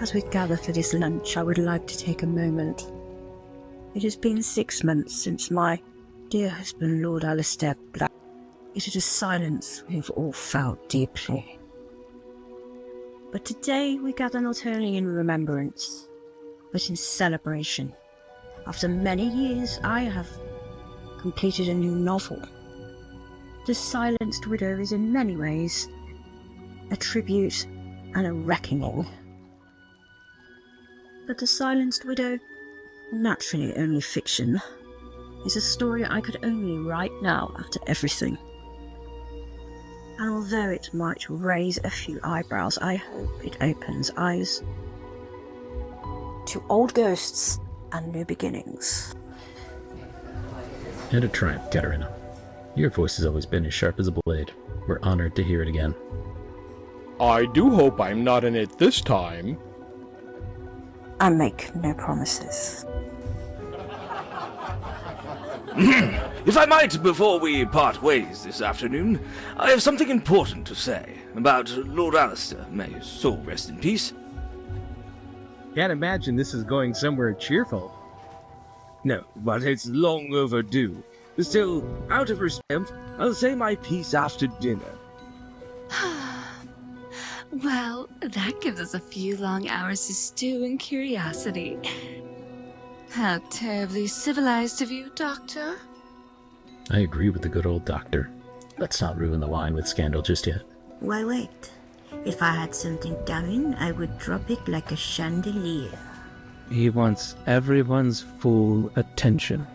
As we gather for this lunch, I would like to take a moment. It has been 6 months since my dear husband, Lord Alistair Black. It is a silence we have all felt deeply. But today we gather not only in remembrance, but in celebration. After many years, I have completed a new novel. The Silenced Widow is in many ways a tribute and a reckoning. But The Silenced Widow, naturally only fiction, is a story I could only write now after everything. And although it might raise a few eyebrows, I hope it opens eyes to old ghosts and new beginnings. And a triumph, Katerina. Your voice has always been as sharp as a blade. We're honored to hear it again. I do hope I'm not in it this time. I make no promises. If I might, before we part ways this afternoon, I have something important to say about Lord Alistair. May his soul rest in peace. Can't imagine this is going somewhere cheerful. No, but it's long overdue. Still, out of respect, I'll say my piece after dinner. Well, that gives us a few long hours to stew in curiosity. How terribly civilized of you, Doctor. I agree with the good old doctor. Let's not ruin the wine with scandal just yet. Why wait? If I had something coming, I would drop it like a chandelier. He wants everyone's full attention.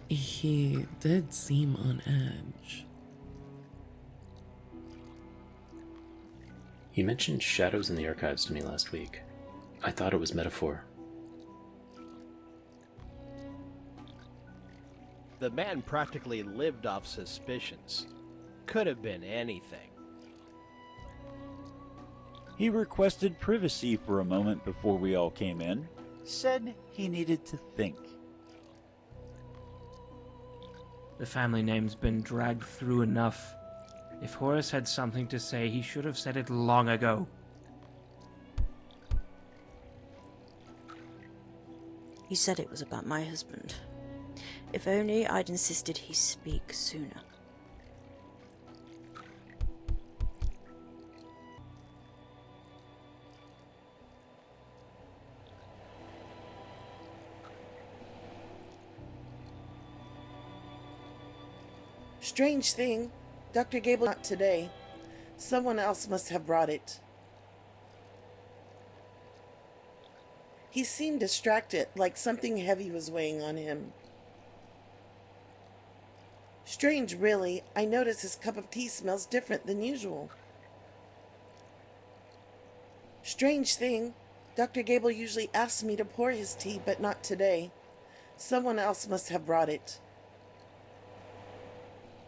He did seem on edge. He mentioned shadows in the archives to me last week. I thought it was metaphor. The man practically lived off suspicions. Could have been anything. He requested privacy for a moment before we all came in. Said he needed to think. The family name's been dragged through enough. If Horace had something to say, he should have said it long ago. He said it was about my husband. If only I'd insisted he speak sooner. Strange thing. Dr. Gable not today. Someone else must have brought it. He seemed distracted, like something heavy was weighing on him. Strange, really. I notice his cup of tea smells different than usual. Strange thing. Dr. Gable usually asks me to pour his tea, but not today. Someone else must have brought it.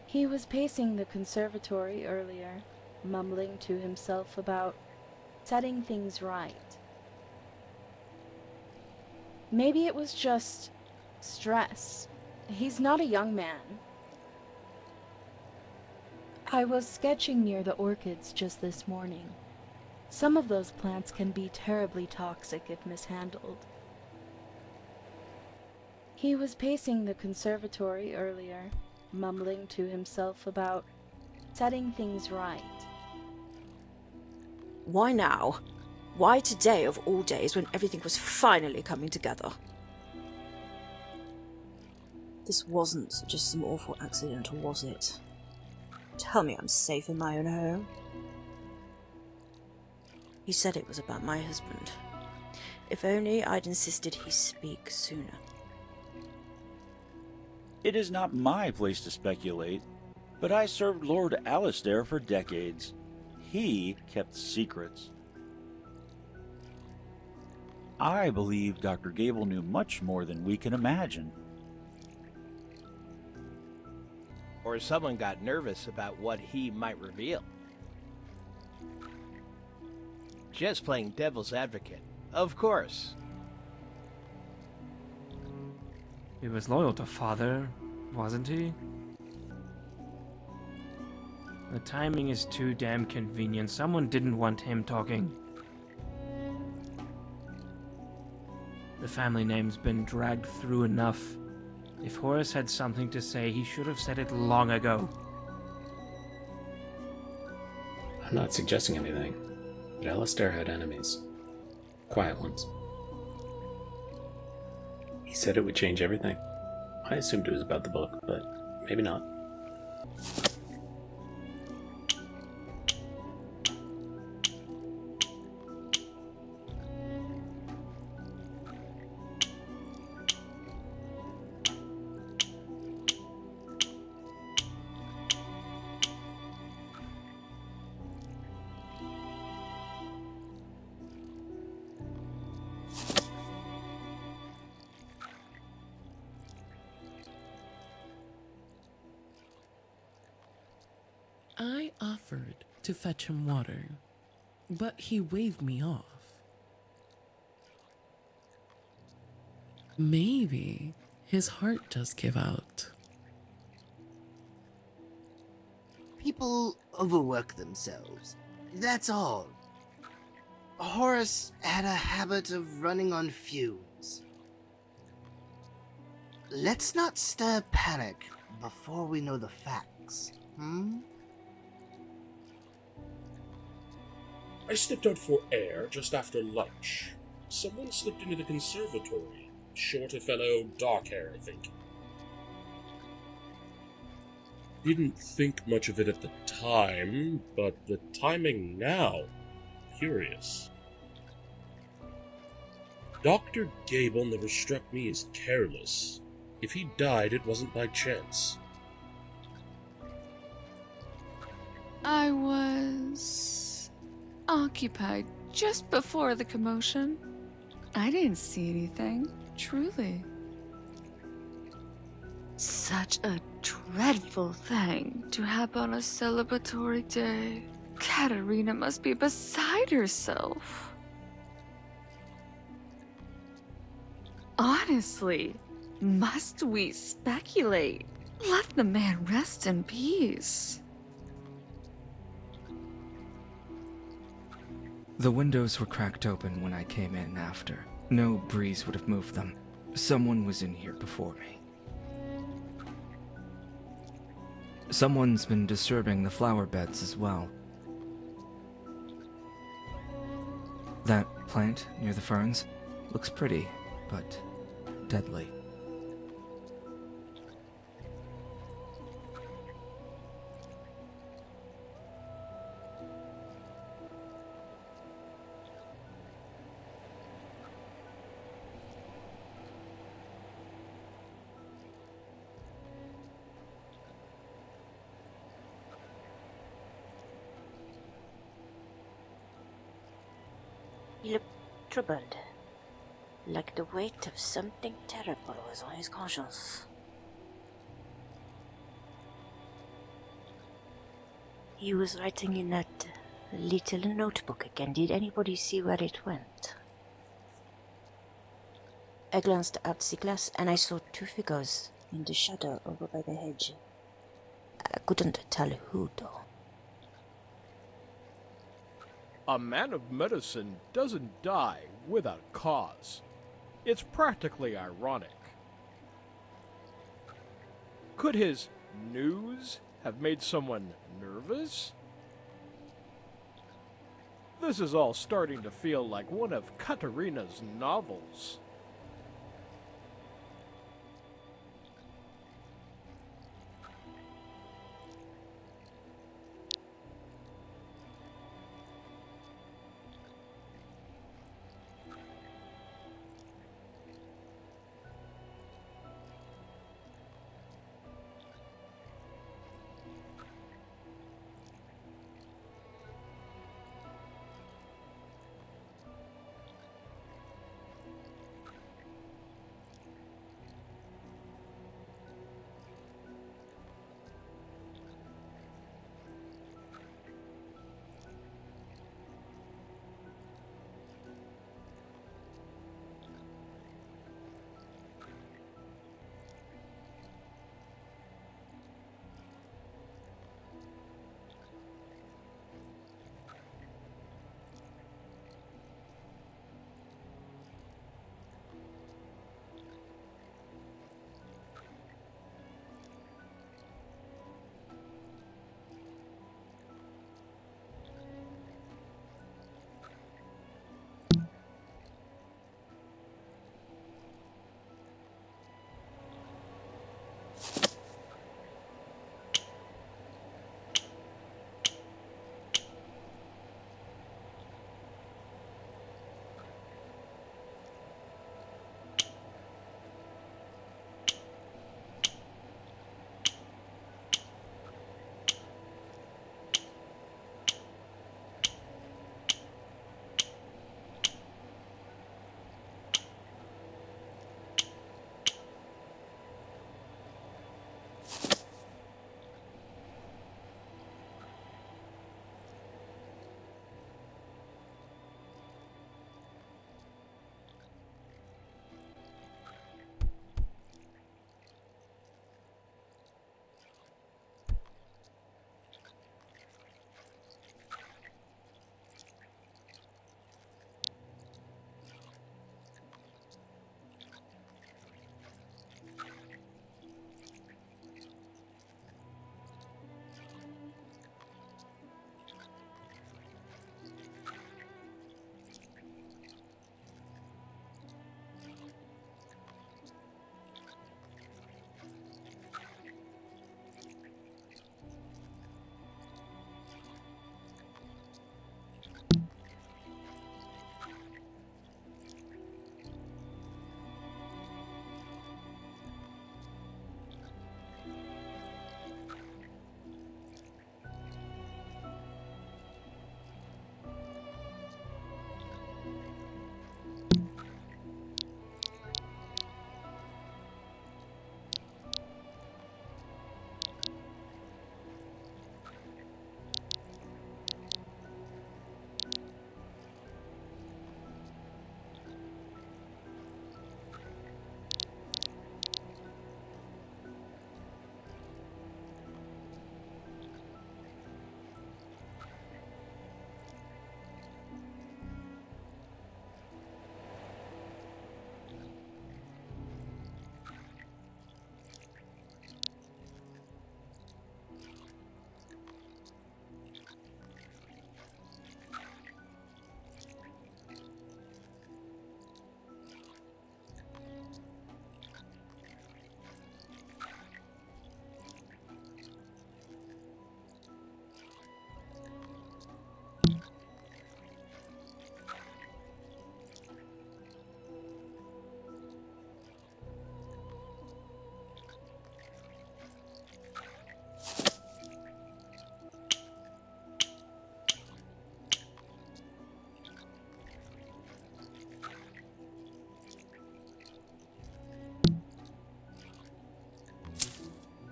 He was pacing the conservatory earlier, mumbling to himself about setting things right. Maybe it was just stress. He's not a young man. I was sketching near the orchids just this morning. Some of those plants can be terribly toxic if mishandled. He was pacing the conservatory earlier, mumbling to himself about setting things right. Why now? Why today of all days when everything was finally coming together? This wasn't just some awful accident, was it? Tell me I'm safe in my own home. He said it was about my husband. If only I'd insisted he speak sooner. It is not my place to speculate, but I served Lord Alistair for decades. He kept secrets. I believe Dr. Gable knew much more than we can imagine. Or someone got nervous about what he might reveal. Just playing devil's advocate, of course. He was loyal to Father, wasn't he? The timing is too damn convenient. Someone didn't want him talking. The family name's been dragged through enough. If Horace had something to say, he should have said it long ago. I'm not suggesting anything, but Alistair had enemies. Quiet ones. He said it would change everything. I assumed it was about the book, but maybe not. I offered to fetch him water, but he waved me off. Maybe his heart just gave out. People overwork themselves. That's all. Horace had a habit of running on fumes. Let's not stir panic before we know the facts, I stepped out for air just after lunch. Someone slipped into the conservatory. Shorter fellow, dark hair, I think. Didn't think much of it at the time, but the timing now, curious. Dr. Gable never struck me as careless. If he died, it wasn't by chance. I was occupied just before the commotion. I didn't see anything, truly. Such a dreadful thing to happen on a celebratory day. Katerina must be beside herself. Honestly, must we speculate? Let the man rest in peace. The windows were cracked open when I came in after. No breeze would have moved them. Someone was in here before me. Someone's been disturbing the flower beds as well. That plant near the ferns looks pretty, but deadly. He looked troubled, like the weight of something terrible was on his conscience. He was writing in that little notebook again. Did anybody see where it went? I glanced out the glass and I saw two figures in the shadow over by the hedge. I couldn't tell who, though. A man of medicine doesn't die without cause. It's practically ironic. Could his news have made someone nervous? This is all starting to feel like one of Katerina's novels.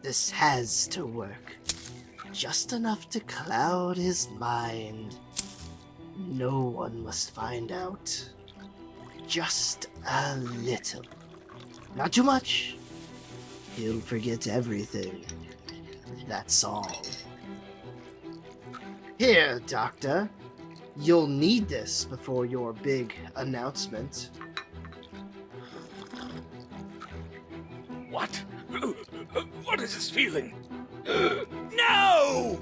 This has to work. Just enough to cloud his mind. No one must find out. Just a little. Not too much. He'll forget everything. That's all. Here, Doctor. You'll need this before your big announcement. What? What is this feeling? No!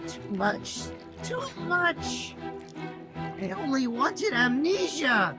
Too much. Too much. I only wanted amnesia.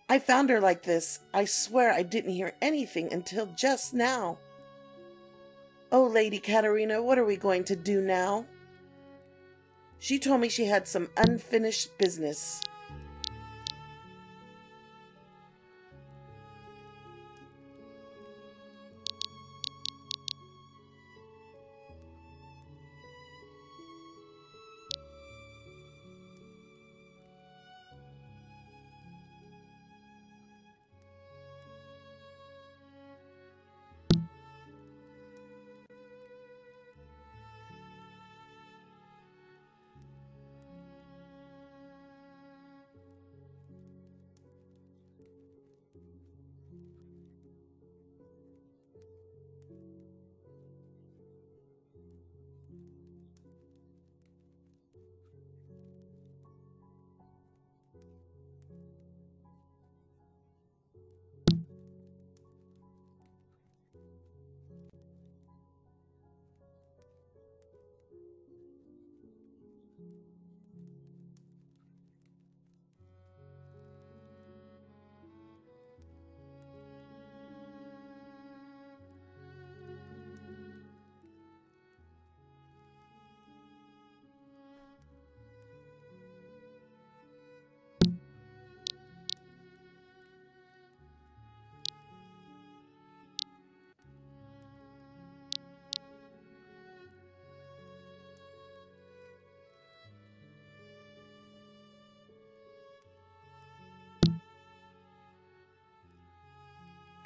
I found her like this. I swear I didn't hear anything until just now. Oh, Lady Katerina, what are we going to do now? She told me she had some unfinished business.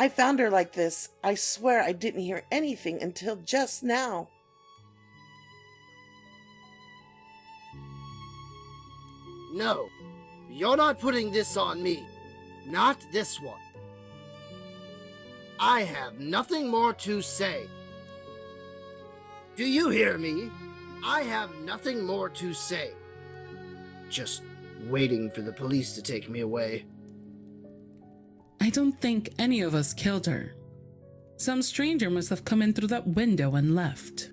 I found her like this. I swear I didn't hear anything until just now. No, you're not putting this on me. Not this one. I have nothing more to say. Do you hear me? I have nothing more to say. Just waiting for the police to take me away. I don't think any of us killed her. Some stranger must have come in through that window and left.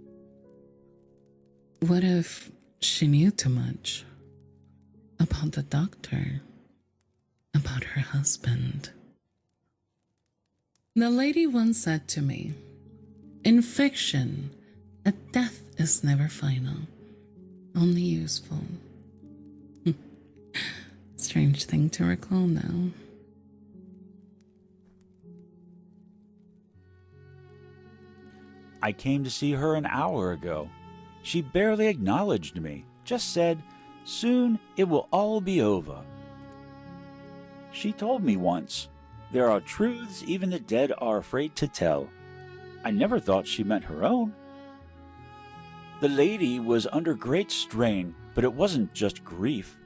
What if she knew too much? About the doctor? About her husband? The lady once said to me, in fiction, a death is never final, only useful. Strange thing to recall now. I came to see her an hour ago. She barely acknowledged me, just said, "Soon it will all be over." She told me once, "There are truths even the dead are afraid to tell." I never thought she meant her own. The lady was under great strain, but it wasn't just grief.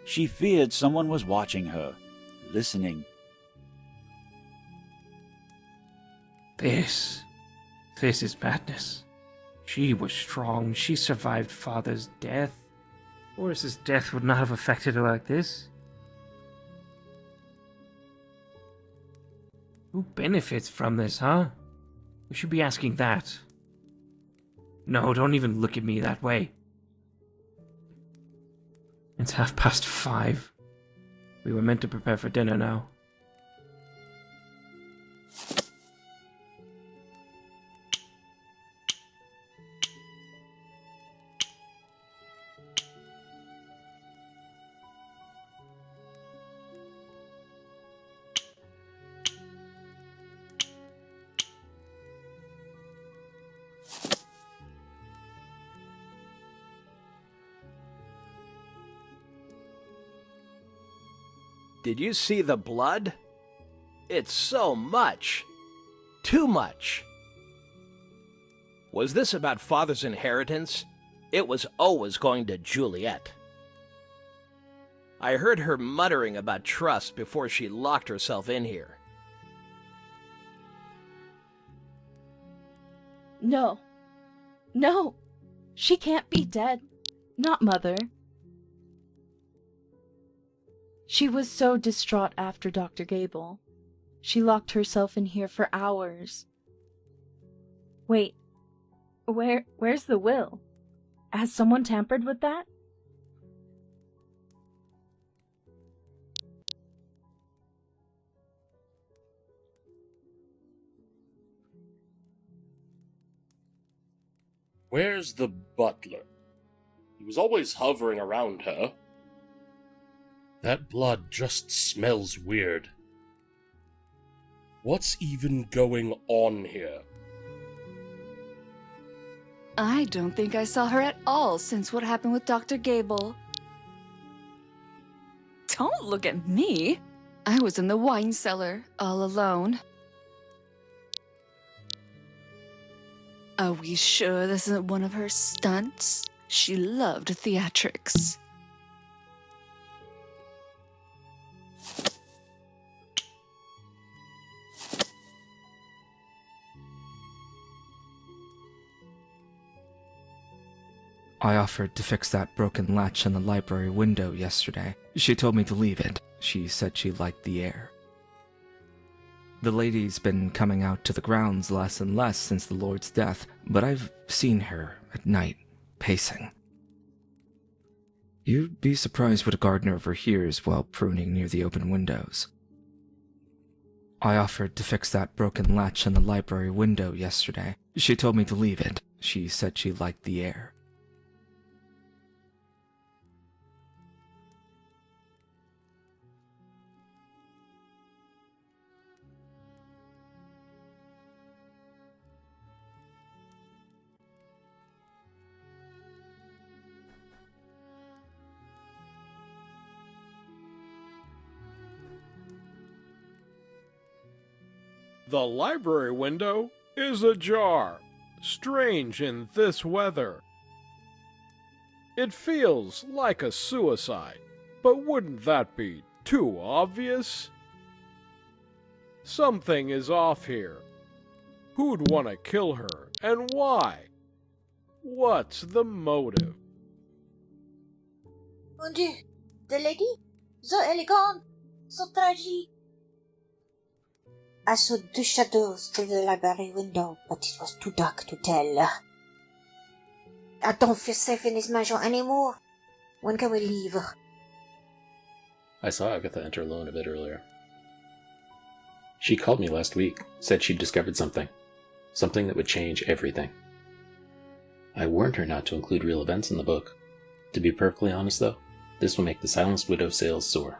She feared someone was watching her, listening. This is madness. She was strong. She survived father's death. Horace's death would not have affected her like this. Who benefits from this, huh? We should be asking that. No, don't even look at me that way. It's 5:30. We were meant to prepare for dinner now. Did you see the blood? It's so much. Too much. Was this about father's inheritance? It was always going to Juliet. I heard her muttering about trust before she locked herself in here. No. No. She can't be dead. Not Mother. She was so distraught after Dr. Gable. She locked herself in here for hours. Wait. Where's the will? Has someone tampered with that? Where's the butler? He was always hovering around her. That blood just smells weird. What's even going on here? I don't think I saw her at all since what happened with Dr. Gable. Don't look at me. I was in the wine cellar, all alone. Are we sure this isn't one of her stunts? She loved theatrics. I offered to fix that broken latch on the library window yesterday. She told me to leave it. She said she liked the air. The lady's been coming out to the grounds less and less since the Lord's death, but I've seen her at night, pacing. You'd be surprised what a gardener overhears while pruning near the open windows. I offered to fix that broken latch on the library window yesterday. She told me to leave it. She said she liked the air. The library window is ajar. Strange in this weather. It feels like a suicide, but wouldn't that be too obvious? Something is off here. Who'd want to kill her, and why? What's the motive? Mon Dieu, the lady? So elegant, so tragic. I saw two shadows through the library window, but it was too dark to tell. I don't feel safe in this mansion anymore. When can we leave? I saw Agatha enter alone a bit earlier. She called me last week, said she'd discovered something. Something that would change everything. I warned her not to include real events in the book. To be perfectly honest, though, this will make the Silenced Widow sales soar.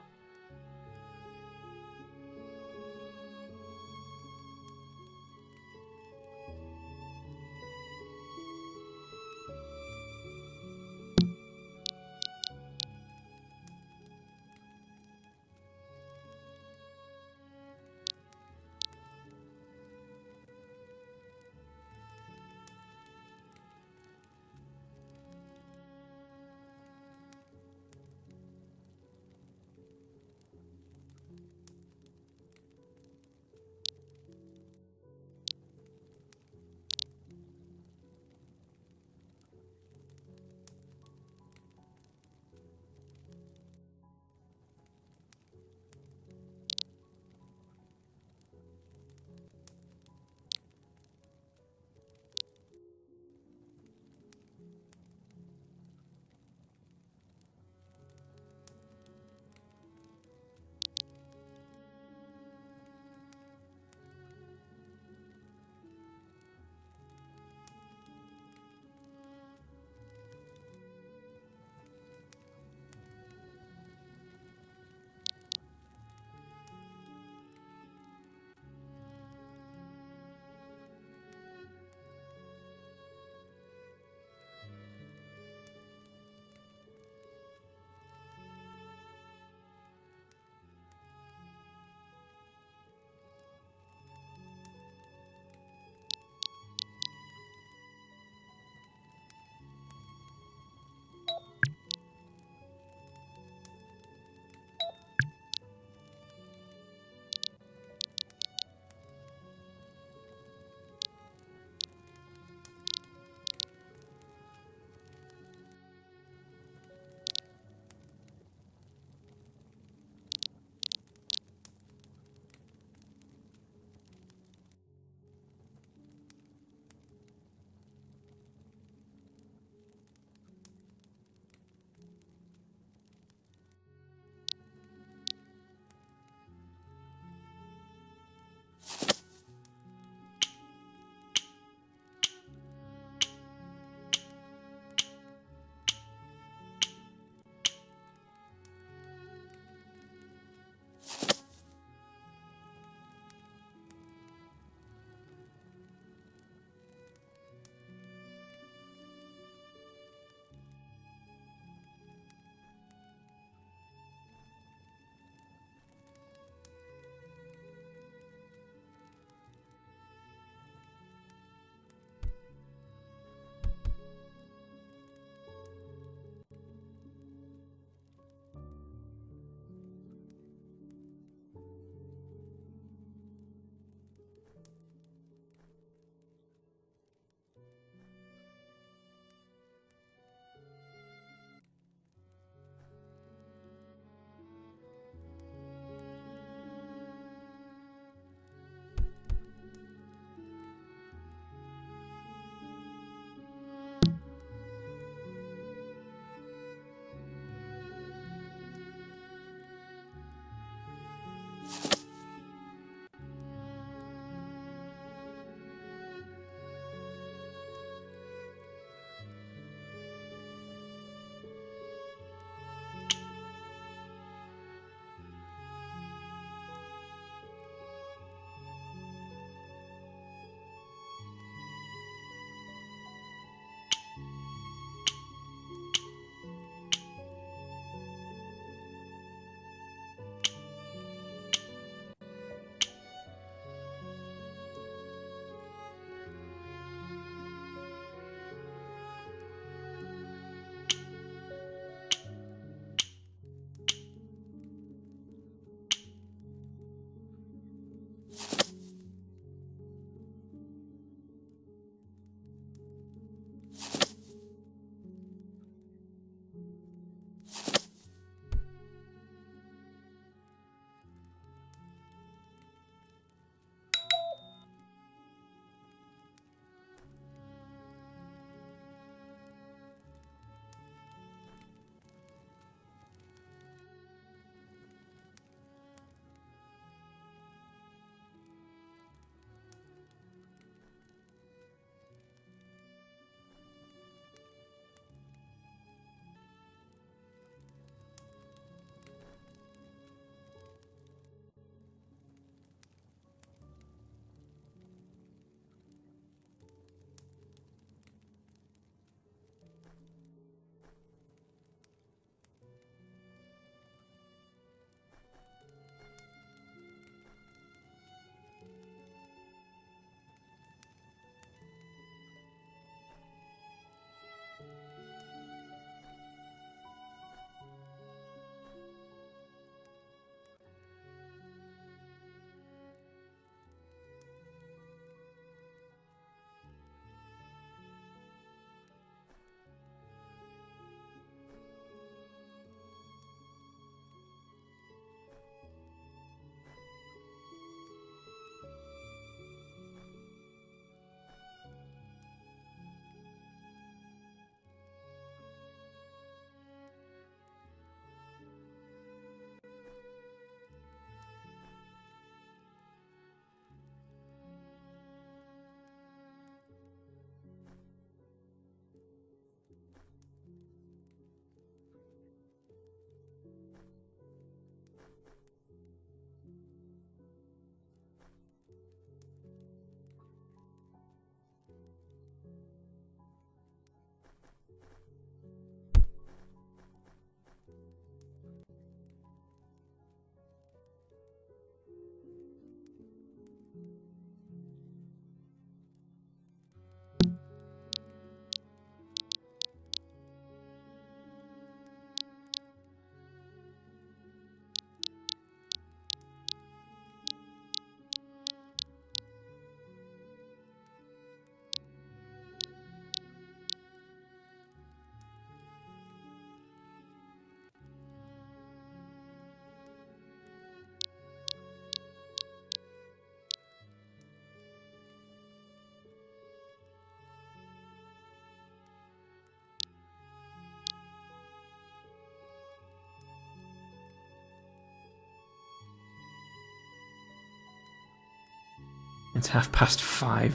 It's 5:30.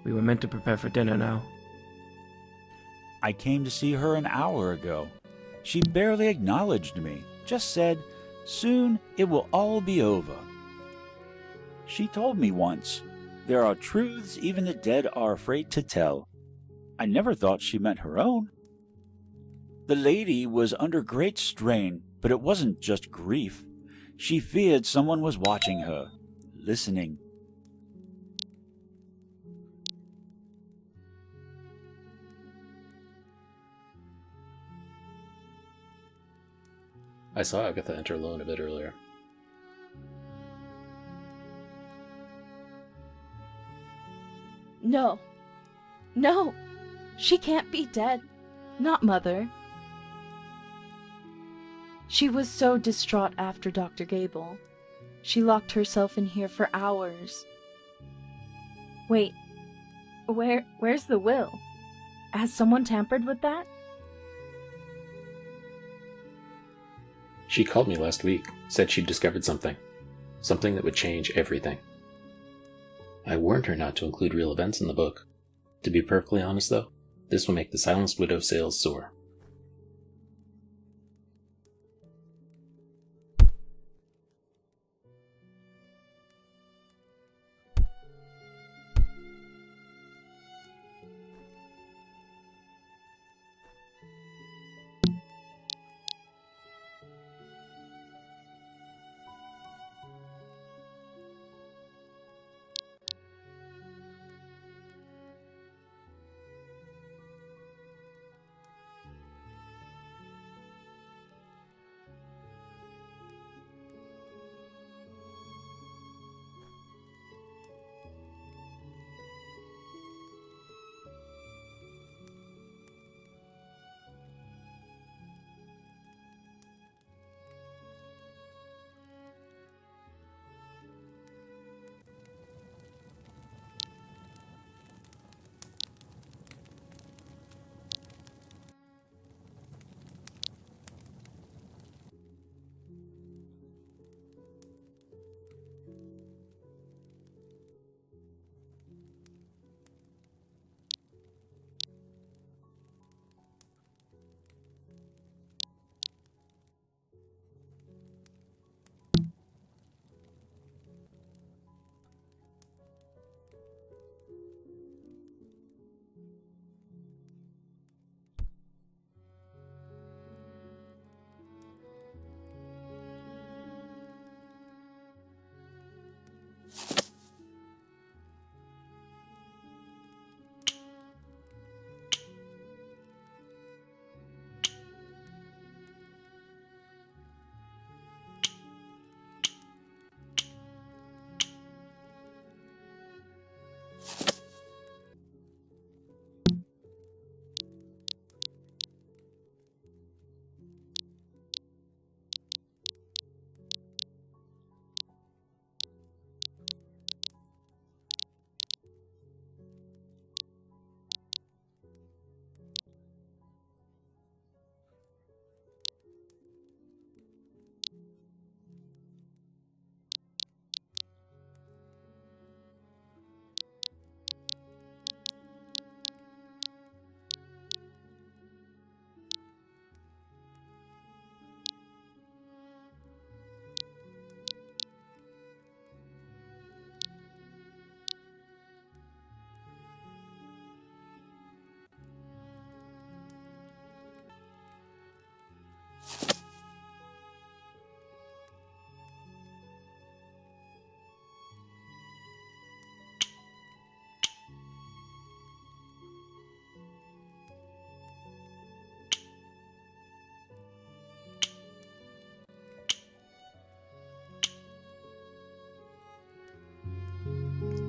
We were meant to prepare for dinner now. I came to see her an hour ago. She barely acknowledged me, just said, "Soon it will all be over." She told me once, "There are truths even the dead are afraid to tell." I never thought she meant her own. The lady was under great strain, but it wasn't just grief. She feared someone was watching her, listening. I saw Agatha enter alone a bit earlier. No. No. She can't be dead. Not Mother. She was so distraught after Dr. Gable. She locked herself in here for hours. Wait. Where's the will? Has someone tampered with that? She called me last week, said she'd discovered something. Something that would change everything. I warned her not to include real events in the book. To be perfectly honest, though, this will make the Silenced Widow sales soar.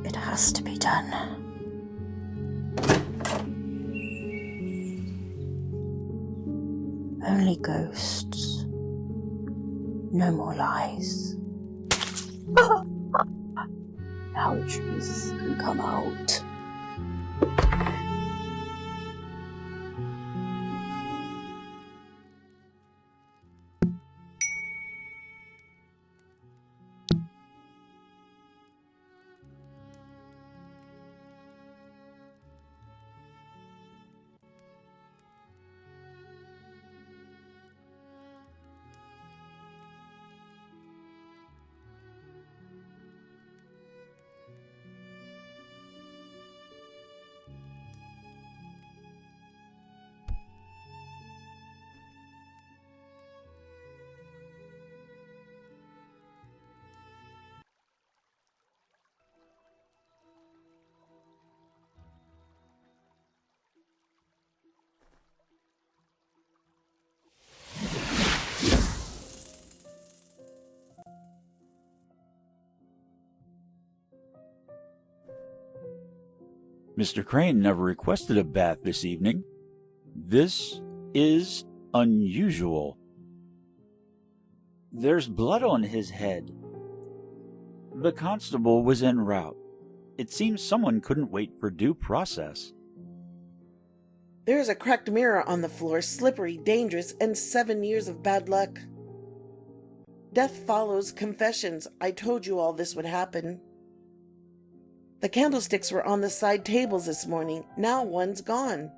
It has to be done. Only ghosts. No more lies. Now the truth can come out. Mr. Crane never requested a bath this evening. This is unusual. There's blood on his head. The constable was en route. It seems someone couldn't wait for due process. There is a cracked mirror on the floor, slippery, dangerous, and 7 years of bad luck. Death follows confessions. I told you all this would happen. The candlesticks were on the side tables this morning. Now one's gone.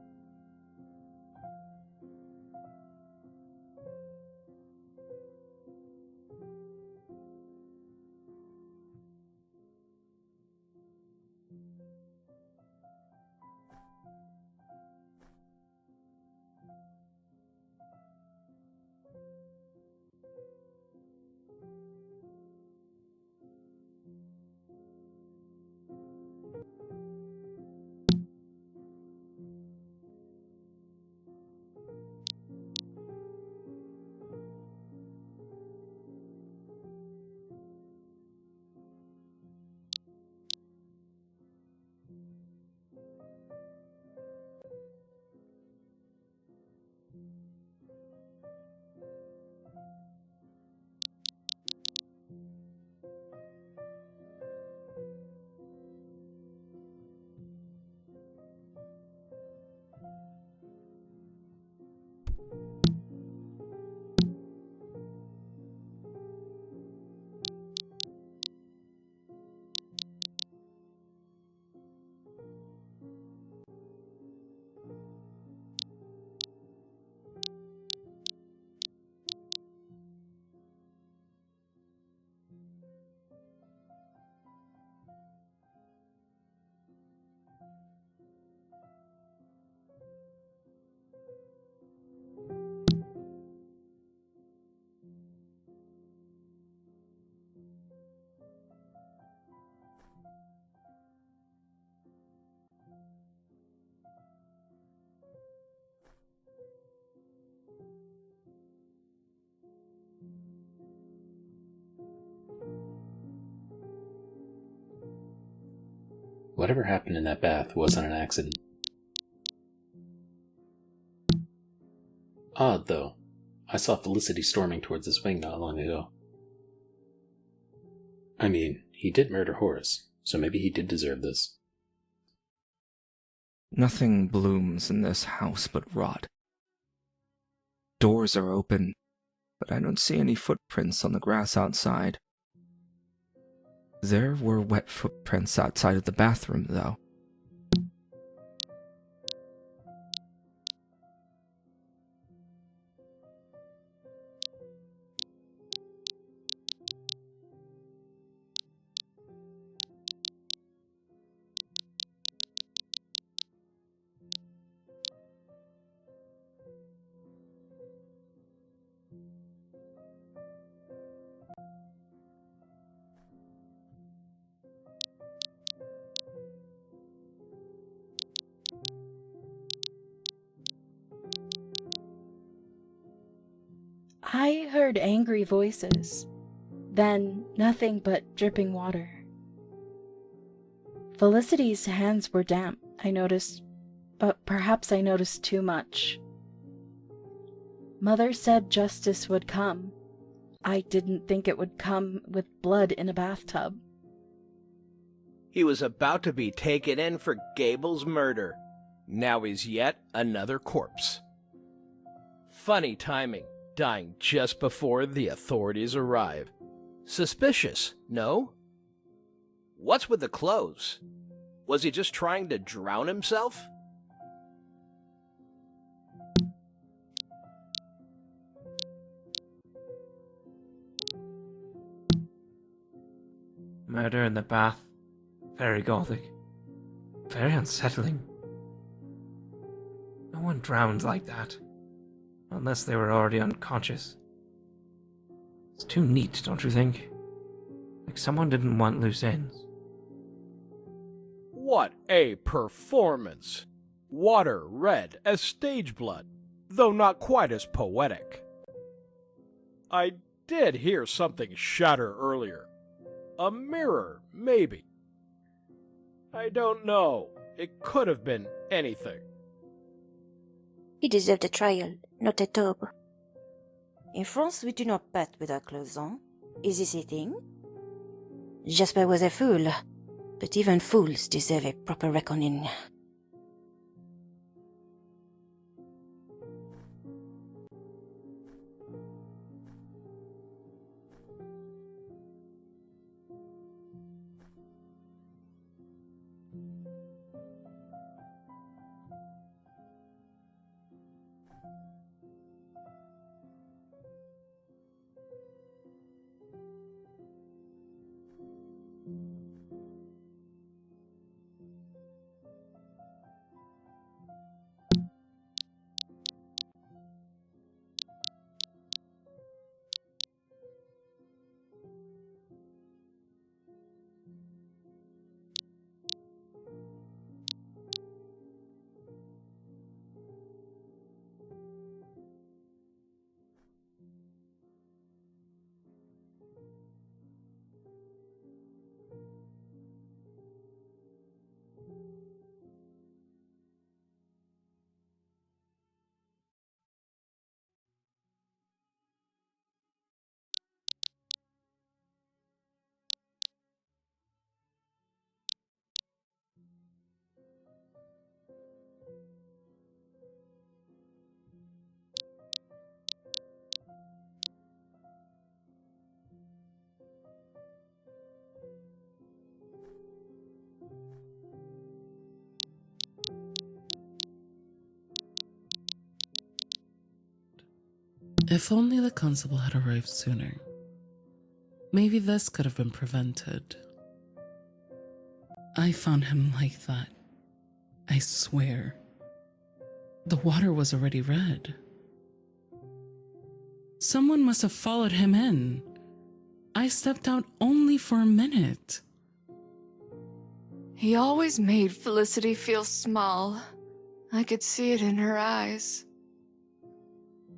Whatever happened in that bath wasn't an accident. Odd, though. I saw Felicity storming towards this wing not long ago. I mean, he did murder Horace, so maybe he did deserve this. Nothing blooms in this house but rot. Doors are open, but I don't see any footprints on the grass outside. There were wet footprints outside of the bathroom, though. I heard angry voices, then nothing but dripping water. Felicity's hands were damp, I noticed, but perhaps I noticed too much. Mother said justice would come. I didn't think it would come with blood in a bathtub. He was about to be taken in for Gable's murder. Now he's yet another corpse. Funny timing, dying just before the authorities arrive. Suspicious, no? What's with the clothes? Was he just trying to drown himself? Murder in the bath. Very gothic. Very unsettling. No one drowns like that. Unless they were already unconscious. It's too neat, don't you think? Like someone didn't want loose ends. What a performance! Water red as stage blood, though not quite as poetic. I did hear something shatter earlier. A mirror, maybe. I don't know. It could have been anything. He deserved a trial, not a tub. In France, we do not bat with our clothes on. Is this a thing? Jasper was a fool, but even fools deserve a proper reckoning. If only the constable had arrived sooner. Maybe this could have been prevented. I found him like that. I swear. The water was already red. Someone must have followed him in. I stepped out only for a minute. He always made Felicity feel small. I could see it in her eyes.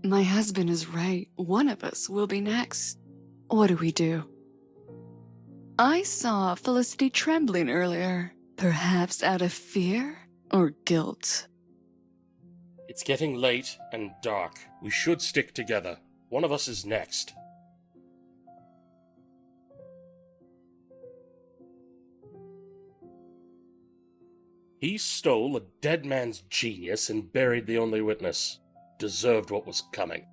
My husband is right. One of us will be next. What do we do? I saw Felicity trembling earlier, perhaps out of fear or guilt. It's getting late and dark. We should stick together. One of us is next. He stole a dead man's genius and buried the only witness. Deserved what was coming.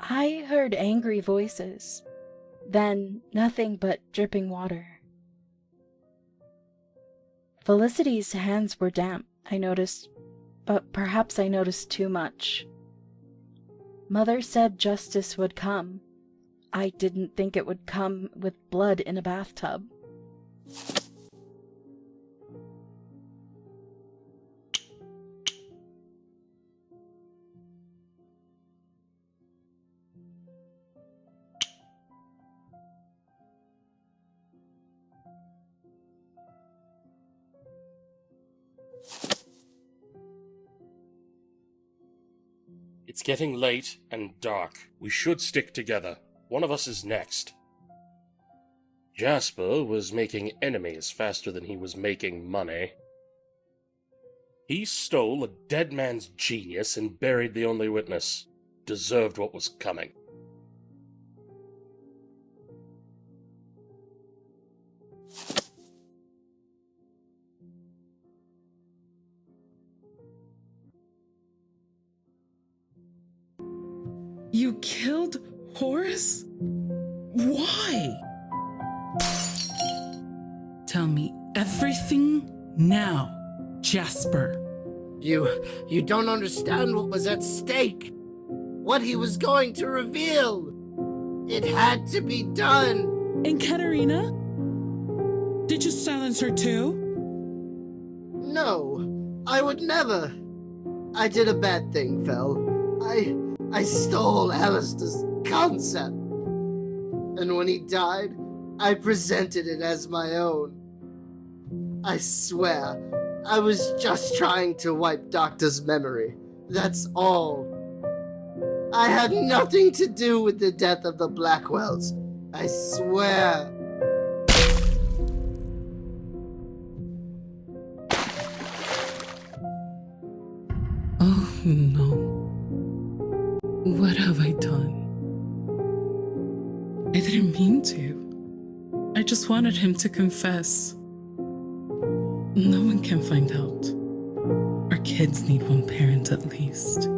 I heard angry voices. Then nothing but dripping water. Felicity's hands were damp, I noticed, but perhaps I noticed too much. Mother said justice would come. I didn't think it would come with blood in a bathtub. It's getting late and dark. We should stick together. One of us is next. Jasper was making enemies faster than he was making money. He stole a dead man's genius and buried the only witness. Deserved what was coming. You killed Horace? Why? Tell me everything now, Jasper. You don't understand what was at stake. What he was going to reveal. It had to be done. And Katerina? Did you silence her too? No, I would never. I did a bad thing, Fel. I stole Alistair's concept. And when he died, I presented it as my own. I swear, I was just trying to wipe Doctor's memory. That's all. I had nothing to do with the death of the Blackwells. I swear. Oh no. What have I done? I didn't mean to. I just wanted him to confess. No one can find out. Our kids need one parent at least.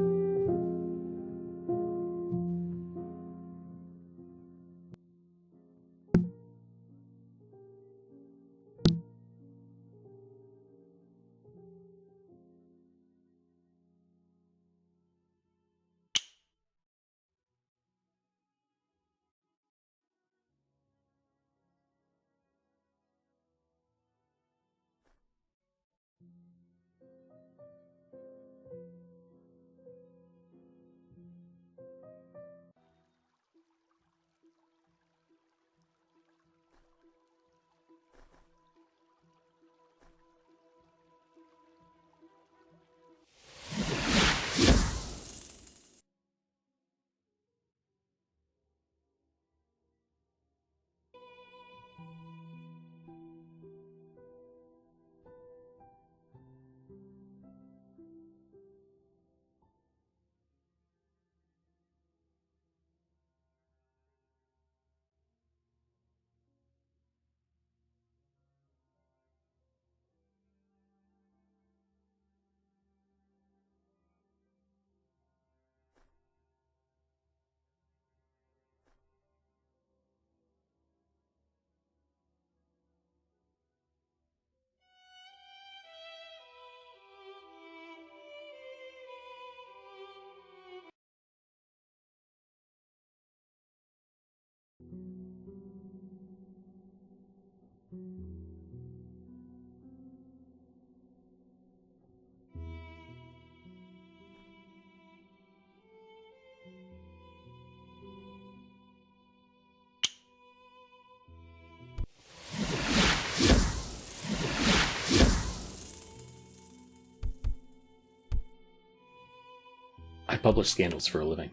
I publish scandals for a living.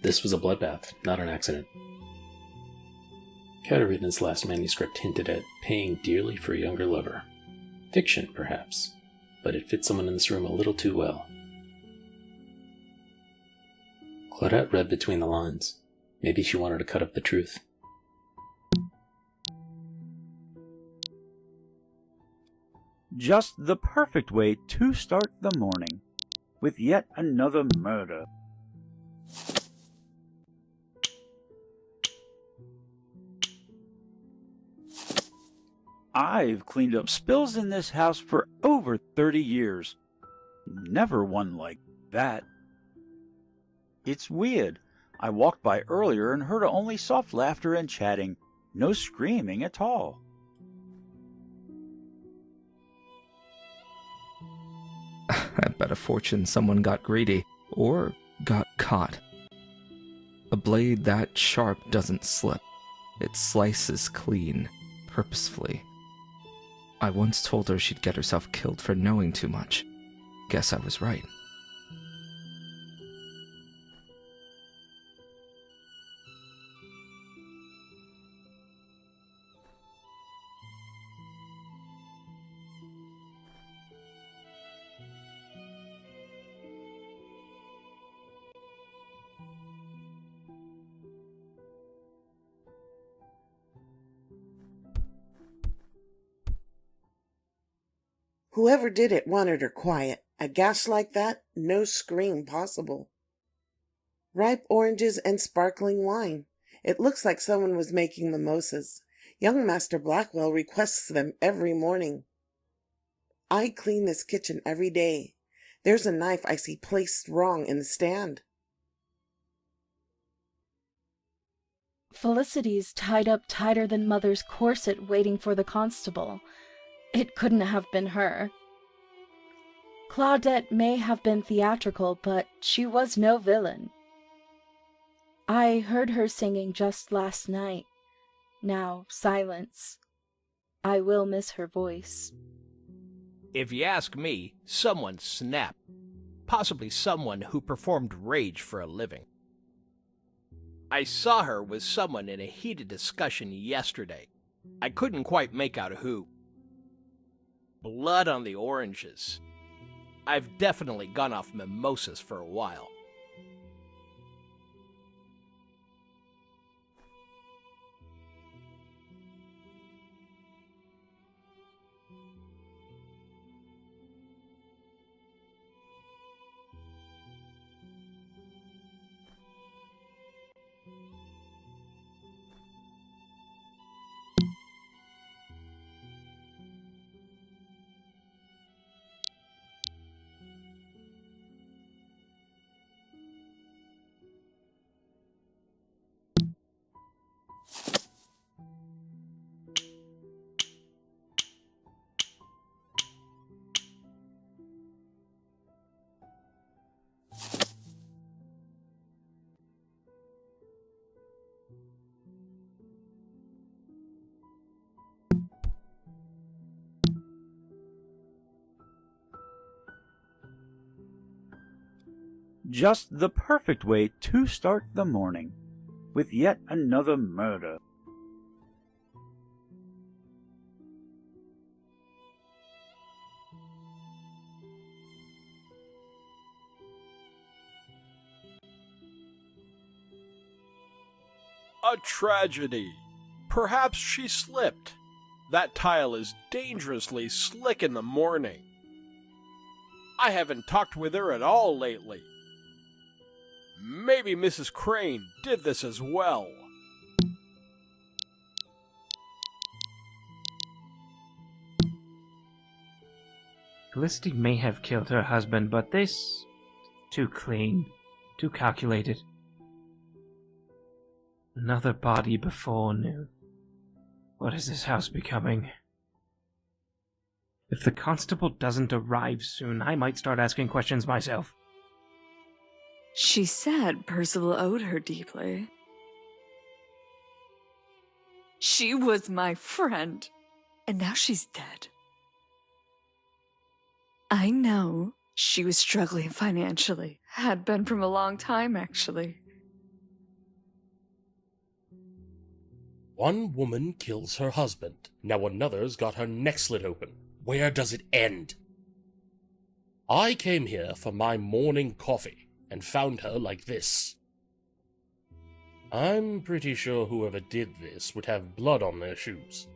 This was a bloodbath, not an accident. Katerina's last manuscript hinted at paying dearly for a younger lover. Fiction, perhaps, but it fit someone in this room a little too well. Claudette read between the lines. Maybe she wanted to cut up the truth. Just the perfect way to start the morning, with yet another murder. I've cleaned up spills in this house for over 30 years. Never one like that. It's weird. I walked by earlier and heard only soft laughter and chatting. No screaming at all. I bet a fortune someone got greedy, or got caught. A blade that sharp doesn't slip. It slices clean, purposefully. I once told her she'd get herself killed for knowing too much. Guess I was right. Whoever did it wanted her quiet. A gas like that, no scream possible. Ripe oranges and sparkling wine. It looks like someone was making mimosas. Young Master Blackwell requests them every morning. I clean this kitchen every day. There's a knife I see placed wrong in the stand. Felicity's tied up tighter than Mother's corset waiting for the constable. It couldn't have been her. Claudette may have been theatrical, but she was no villain. I heard her singing just last night. Now, silence. I will miss her voice. If you ask me, someone snapped. Possibly someone who performed rage for a living. I saw her with someone in a heated discussion yesterday. I couldn't quite make out who. Blood on the oranges. I've definitely gone off mimosas for a while. Just the perfect way to start the morning, with yet another murder. A tragedy. Perhaps she slipped. That tile is dangerously slick in the morning. I haven't talked with her at all lately. Maybe Mrs. Crane did this as well. Felicity may have killed her husband, but this... too clean, too calculated. Another body before noon. What is this house becoming? If the constable doesn't arrive soon, I might start asking questions myself. She said Percival owed her deeply. She was my friend, and now she's dead. I know she was struggling financially. Had been from a long time, actually. One woman kills her husband. Now another's got her neck slit open. Where does it end? I came here for my morning coffee and found her like this. I'm pretty sure whoever did this would have blood on their shoes.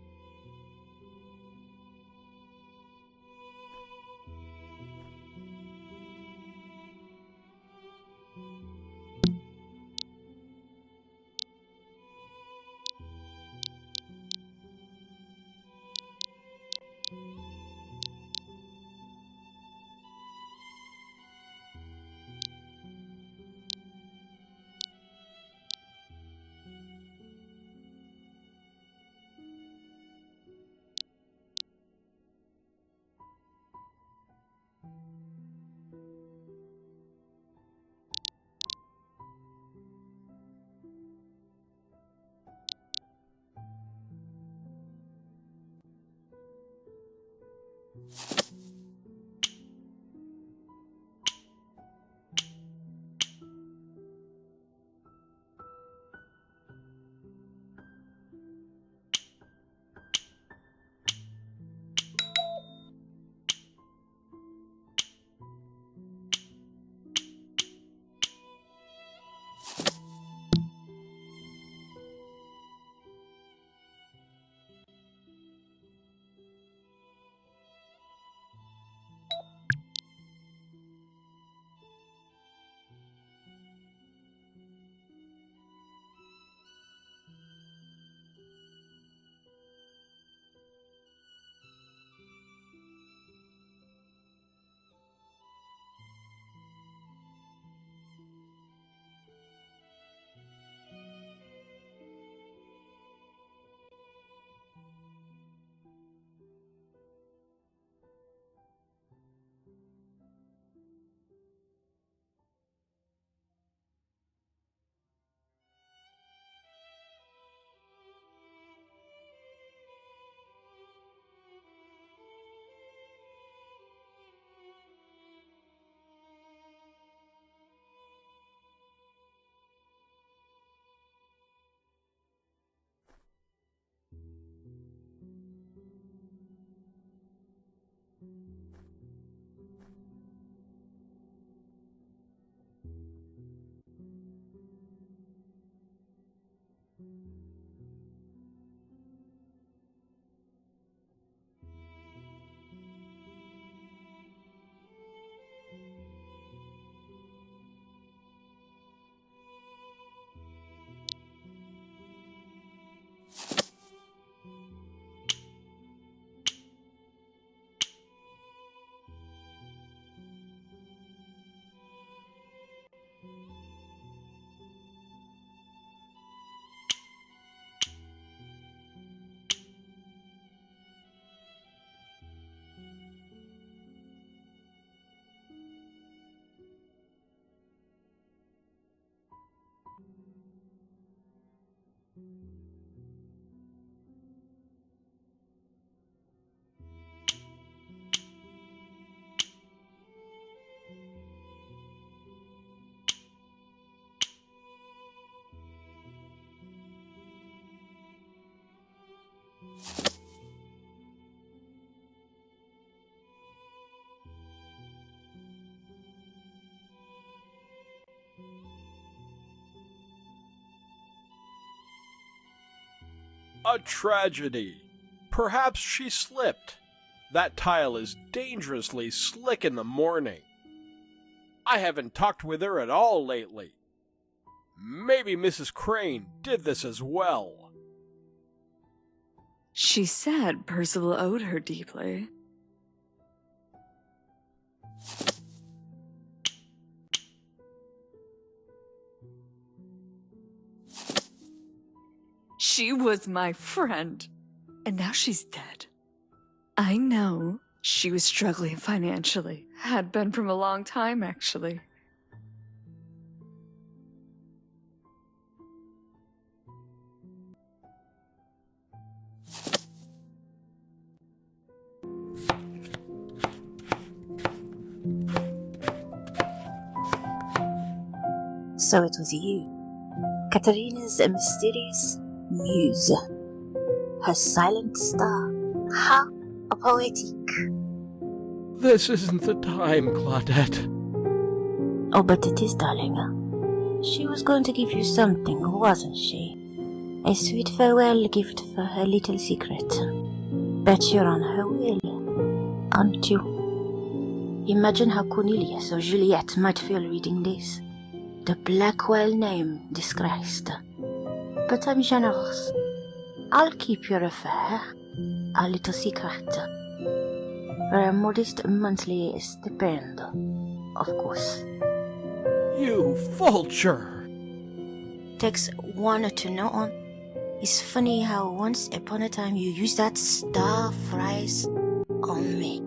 A tragedy. Perhaps she slipped. That tile is dangerously slick in the morning. I haven't talked with her at all lately. Maybe Mrs. Crane did this as well. She said Percival owed her deeply. She was my friend, and now she's dead. I know she was struggling financially. Had been from a long time, actually. So it was you, Katerina's mysterious muse, her silent star. How poetic. This isn't the time, Claudette. Oh, but it is, darling. She was going to give you something, wasn't she? A sweet farewell gift for her little secret. Bet you're on her will, aren't you? Imagine how Cornelius or Juliet might feel reading this. The Blackwell name disgraced. But I'm generous. I'll keep your affair, a little secret. For a modest monthly stipend, of course. You vulture! Takes one to know on. It's funny how once upon a time you used that star phrase on me.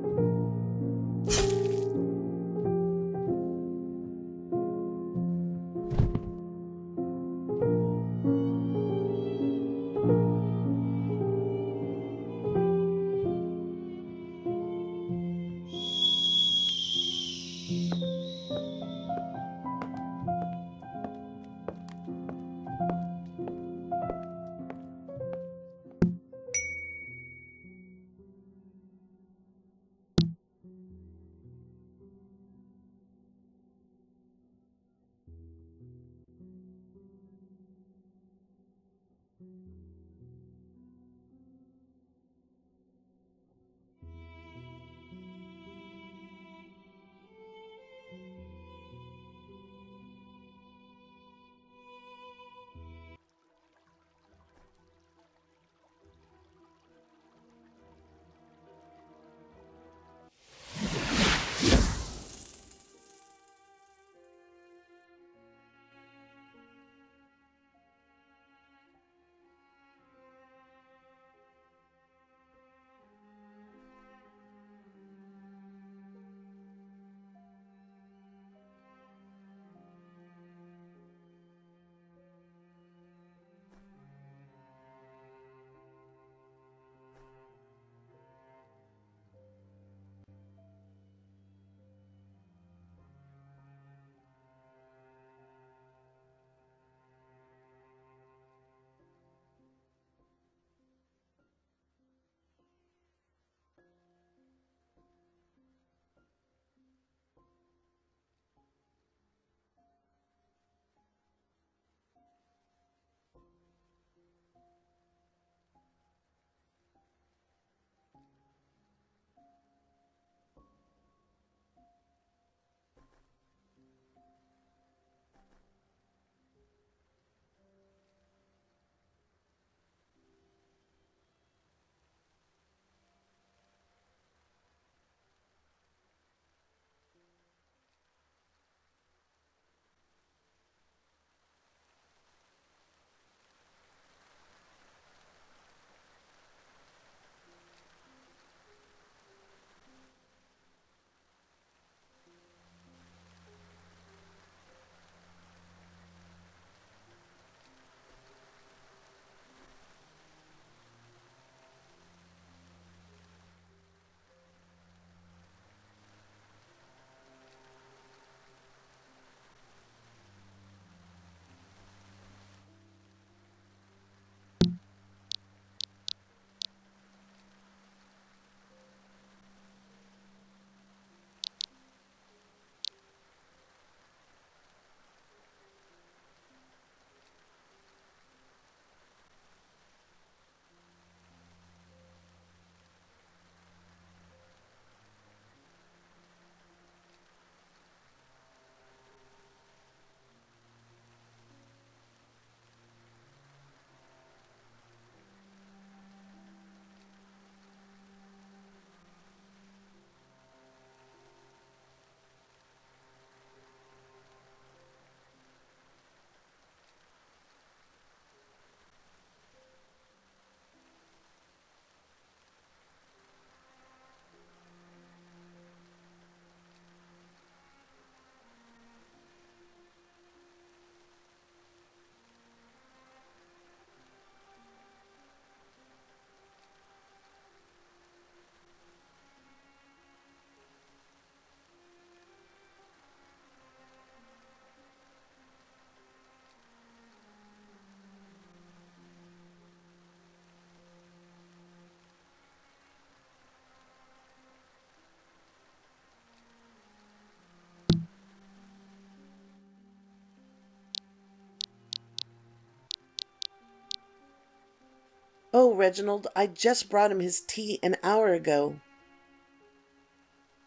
Oh, Reginald, I just brought him his tea an hour ago.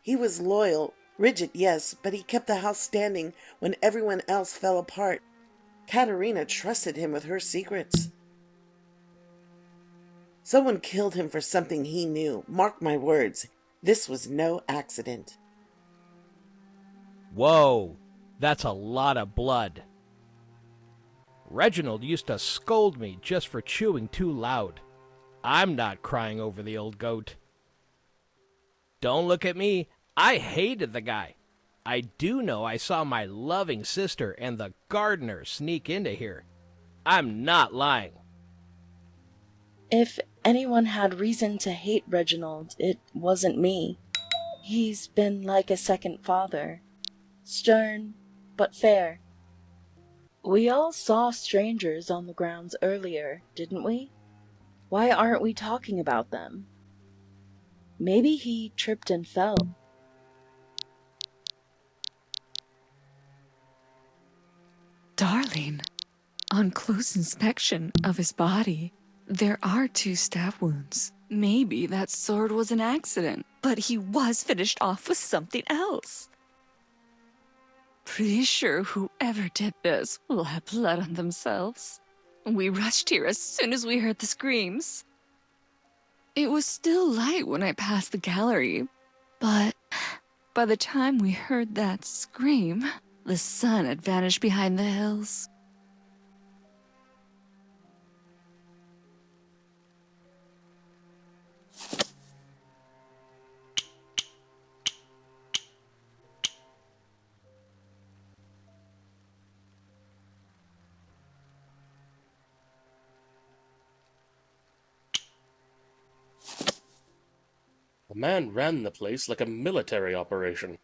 He was loyal, rigid, yes, but he kept the house standing when everyone else fell apart. Katerina trusted him with her secrets. Someone killed him for something he knew. Mark my words, this was no accident. Whoa, that's a lot of blood. Reginald used to scold me just for chewing too loud. I'm not crying over the old goat. Don't look at me. I hated the guy. I do know I saw my loving sister and the gardener sneak into here. I'm not lying. If anyone had reason to hate Reginald, it wasn't me. He's been like a second father. Stern, but fair. We all saw strangers on the grounds earlier, didn't we? Why aren't we talking about them? Maybe he tripped and fell. Darling, on close inspection of his body, there are 2 stab wounds. Maybe that sword was an accident, but he was finished off with something else. Pretty sure whoever did this will have blood on themselves. We rushed here as soon as we heard the screams. It was still light when I passed the gallery, but by the time we heard that scream, the sun had vanished behind the hills. The man ran the place like a military operation.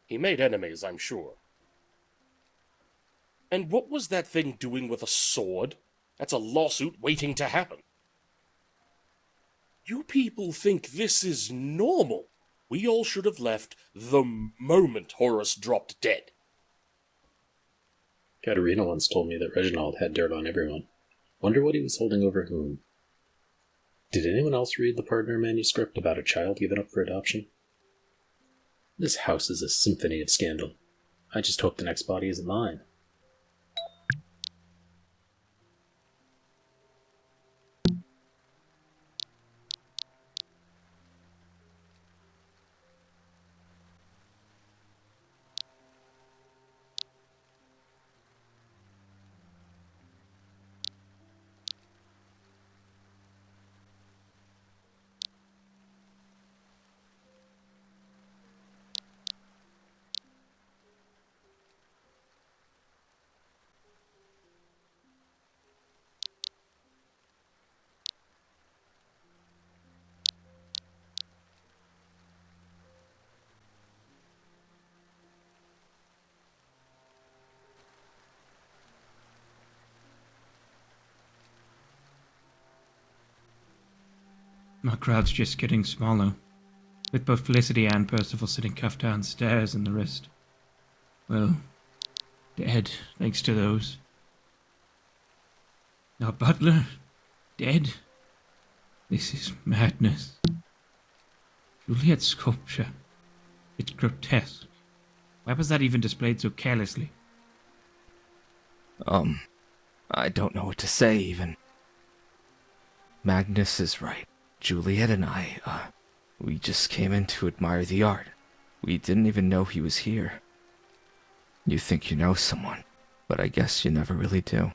He made enemies, I'm sure. And what was that thing doing with a sword? That's a lawsuit waiting to happen. You people think this is normal. We all should have left the moment Horace dropped dead. Katerina once told me that Reginald had dirt on everyone. Wonder what he was holding over whom. Did anyone else read the partner manuscript about a child given up for adoption? This house is a symphony of scandal. I just hope the next body isn't mine. My crowd's just getting smaller, with both Felicity and Percival sitting cuffed downstairs and the rest, well, dead, thanks to those. Our butler, dead? This is madness. Juliet's sculpture, it's grotesque. Why was that even displayed so carelessly? I don't know what to say, even. Magnus is right. Juliet and I, we just came in to admire the art. We didn't even know he was here. You think you know someone, but I guess you never really do.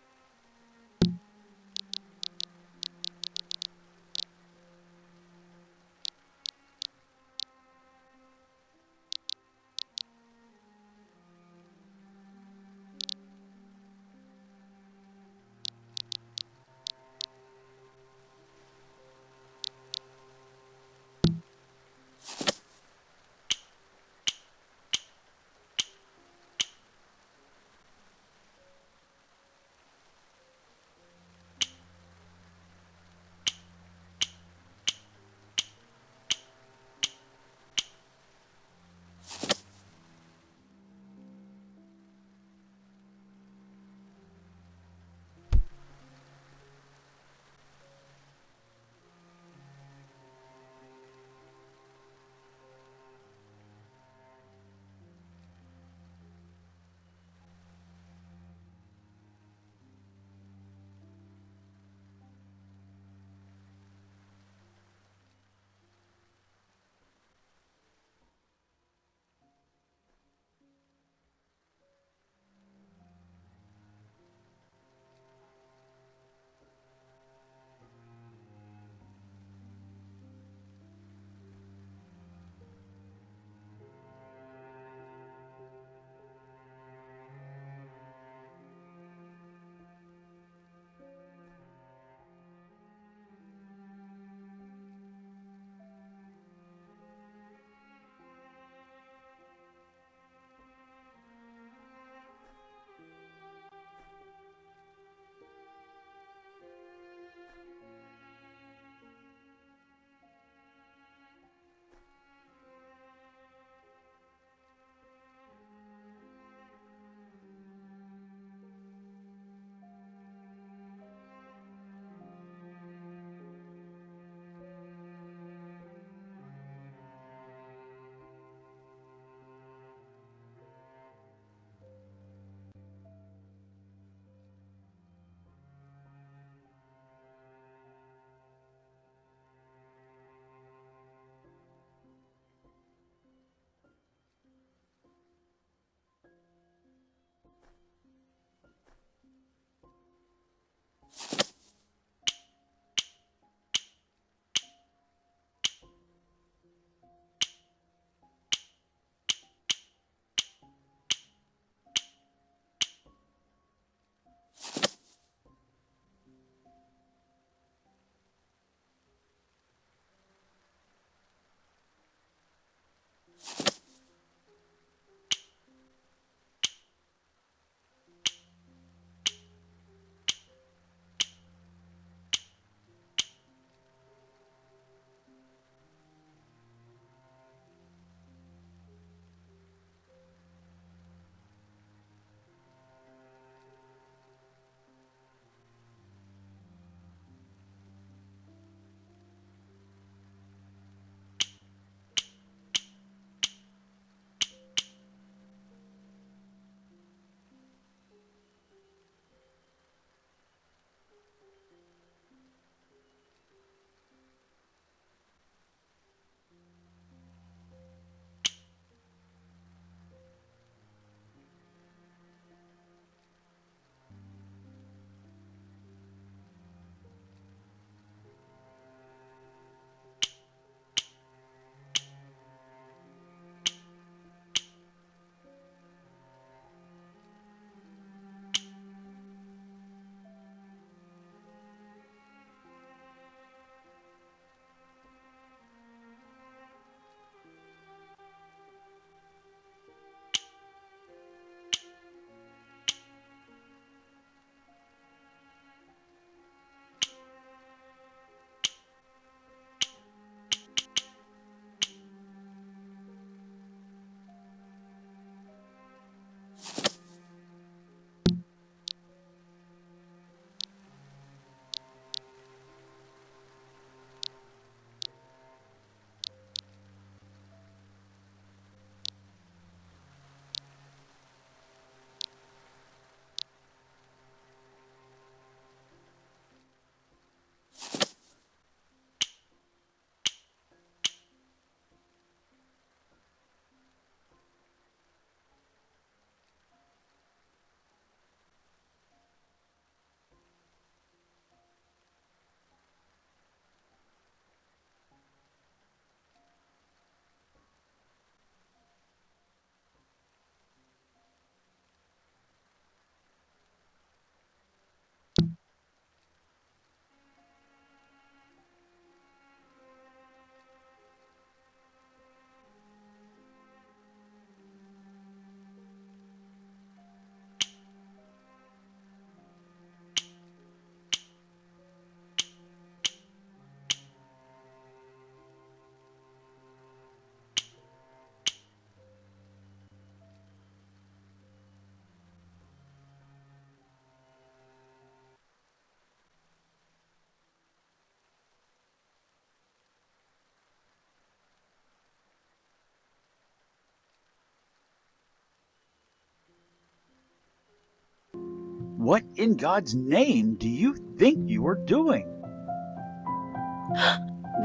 What in God's name do you think you are doing?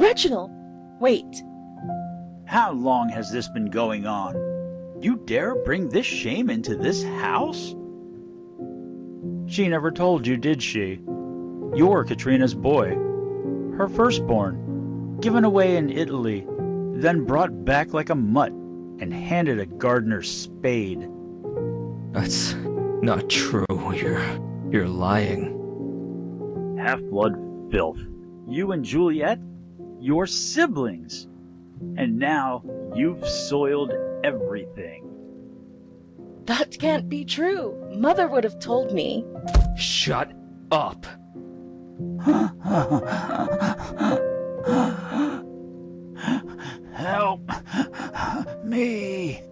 Reginald! Wait. How long has this been going on? You dare bring this shame into this house? She never told you, did she? You're Katrina's boy. Her firstborn, given away in Italy, then brought back like a mutt and handed a gardener's spade. That's not true. You're lying. Half-blood filth. You and Juliet? Your siblings. And now you've soiled everything. That can't be true. Mother would have told me. Shut up. Help me.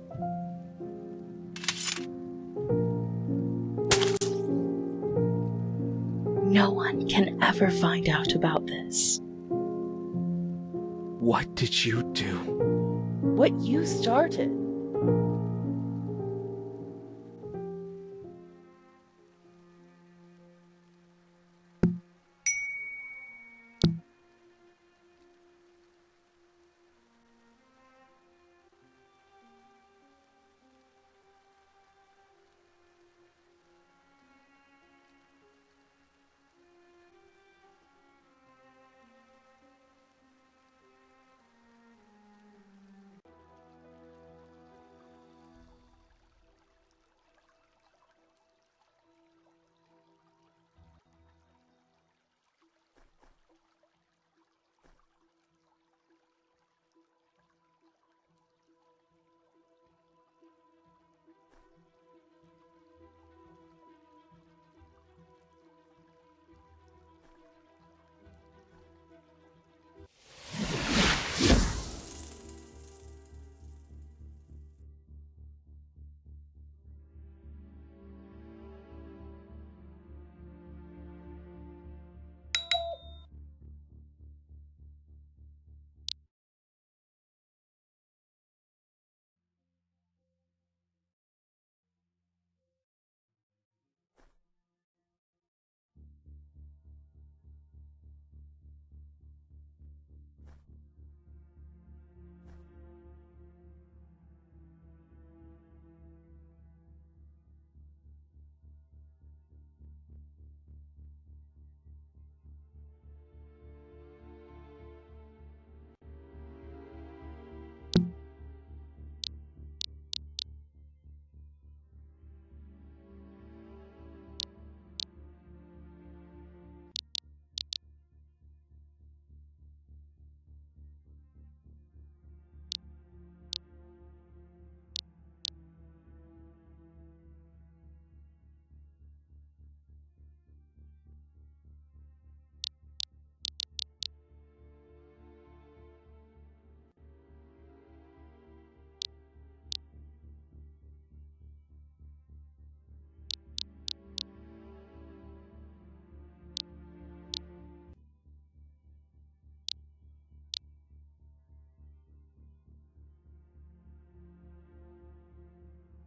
No one can ever find out about this. What did you do? What you started.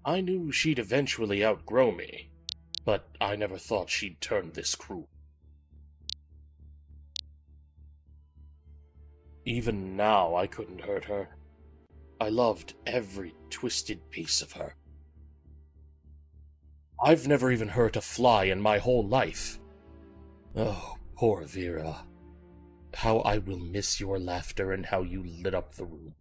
I knew she'd eventually outgrow me, but I never thought she'd turn this cruel. Even now, I couldn't hurt her. I loved every twisted piece of her. I've never even hurt a fly in my whole life. Oh, poor Vera. How I will miss your laughter and how you lit up the room.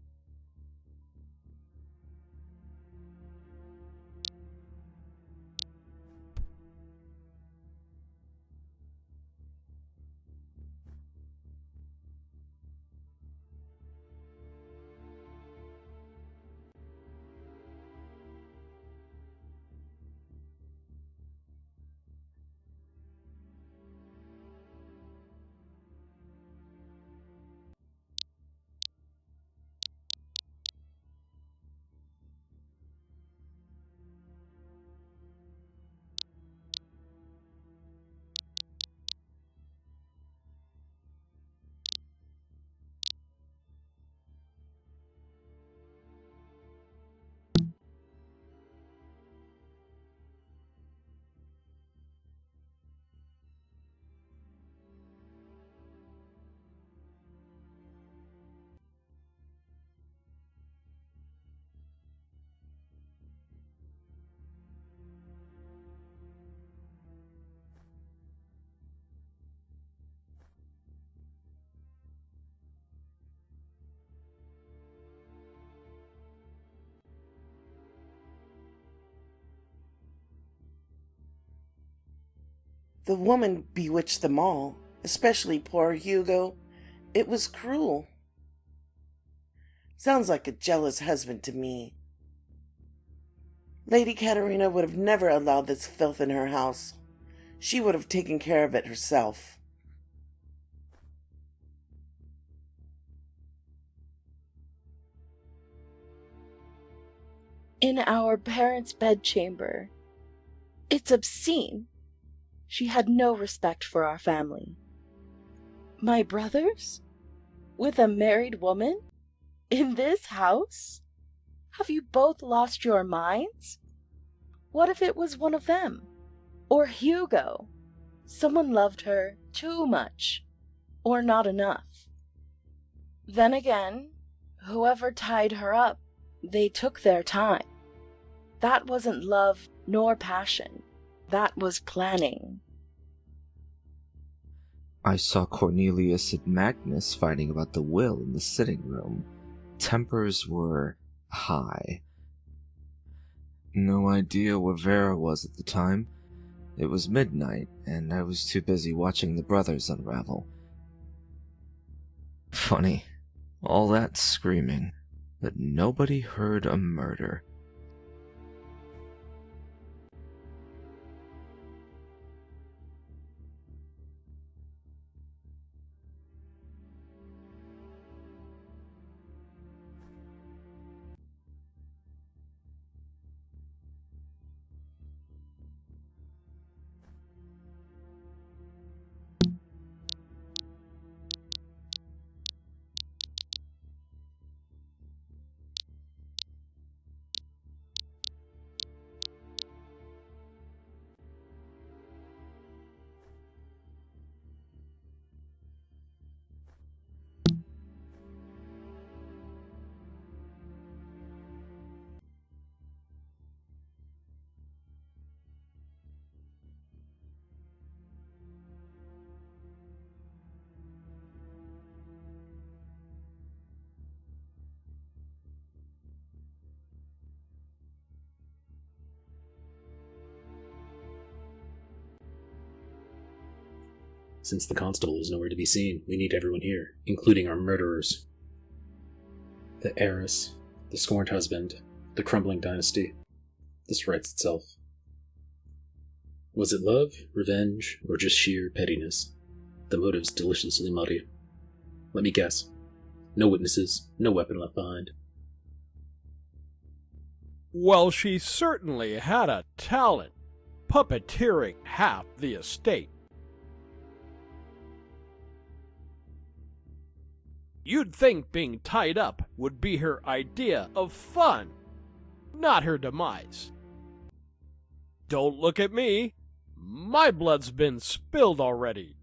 The woman bewitched them all, especially poor Hugo. It was cruel. Sounds like a jealous husband to me. Lady Katerina would have never allowed this filth in her house. She would have taken care of it herself. In our parents' bedchamber. It's obscene. She had no respect for our family. My brothers? With a married woman? In this house? Have you both lost your minds? What if it was one of them? Or Hugo? Someone loved her too much. Or not enough. Then again, whoever tied her up, they took their time. That wasn't love nor passion. That was planning. I saw Cornelius and Magnus fighting about the will in the sitting room. Tempers were high. No idea where Vera was at the time. It was midnight, and I was too busy watching the brothers unravel. Funny, all that screaming, but nobody heard a murder. Since the constable is nowhere to be seen, we need everyone here, including our murderers. The heiress, the scorned husband, the crumbling dynasty. This writes itself. Was it love, revenge, or just sheer pettiness? The motive's deliciously muddy. Let me guess. No witnesses, no weapon left behind. Well, she certainly had a talent, puppeteering half the estate. You'd think being tied up would be her idea of fun, not her demise. Don't look at me. My blood's been spilled already.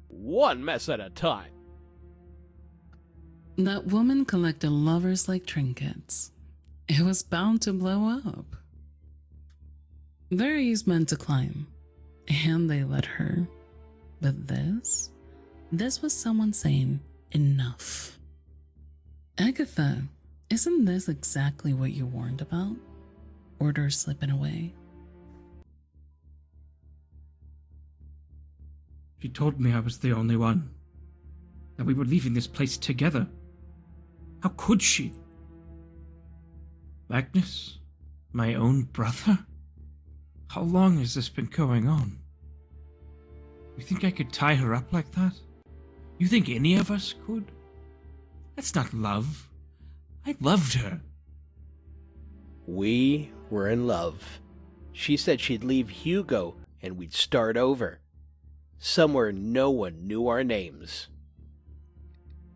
One mess at a time. That woman collected lovers like trinkets. It was bound to blow up. They're easy men to climb, and they let her. But this was someone saying, enough. Agatha, isn't this exactly what you warned about? Orders slipping away. She told me I was the only one. That we were leaving this place together. How could she? Magnus? My own brother? How long has this been going on? You think I could tie her up like that? You think any of us could? That's not love. I loved her. We were in love. She said she'd leave Hugo and we'd start over. Somewhere no one knew our names.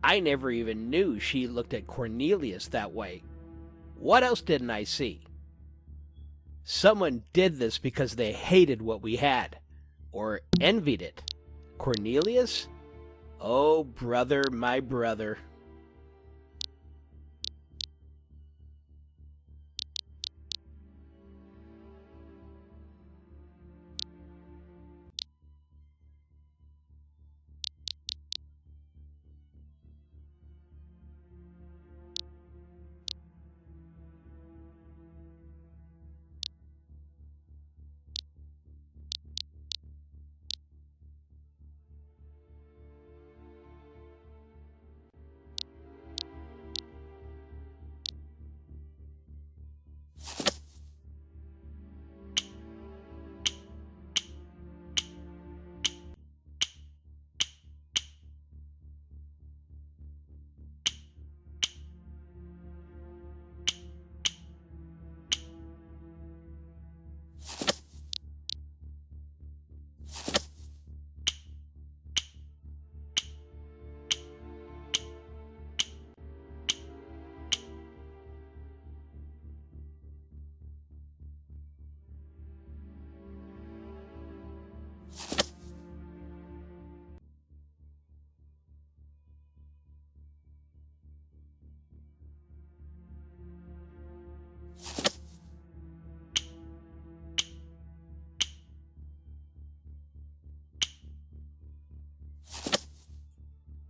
I never even knew she looked at Cornelius that way. What else didn't I see? Someone did this because they hated what we had, or envied it. Cornelius? Oh, brother, my brother.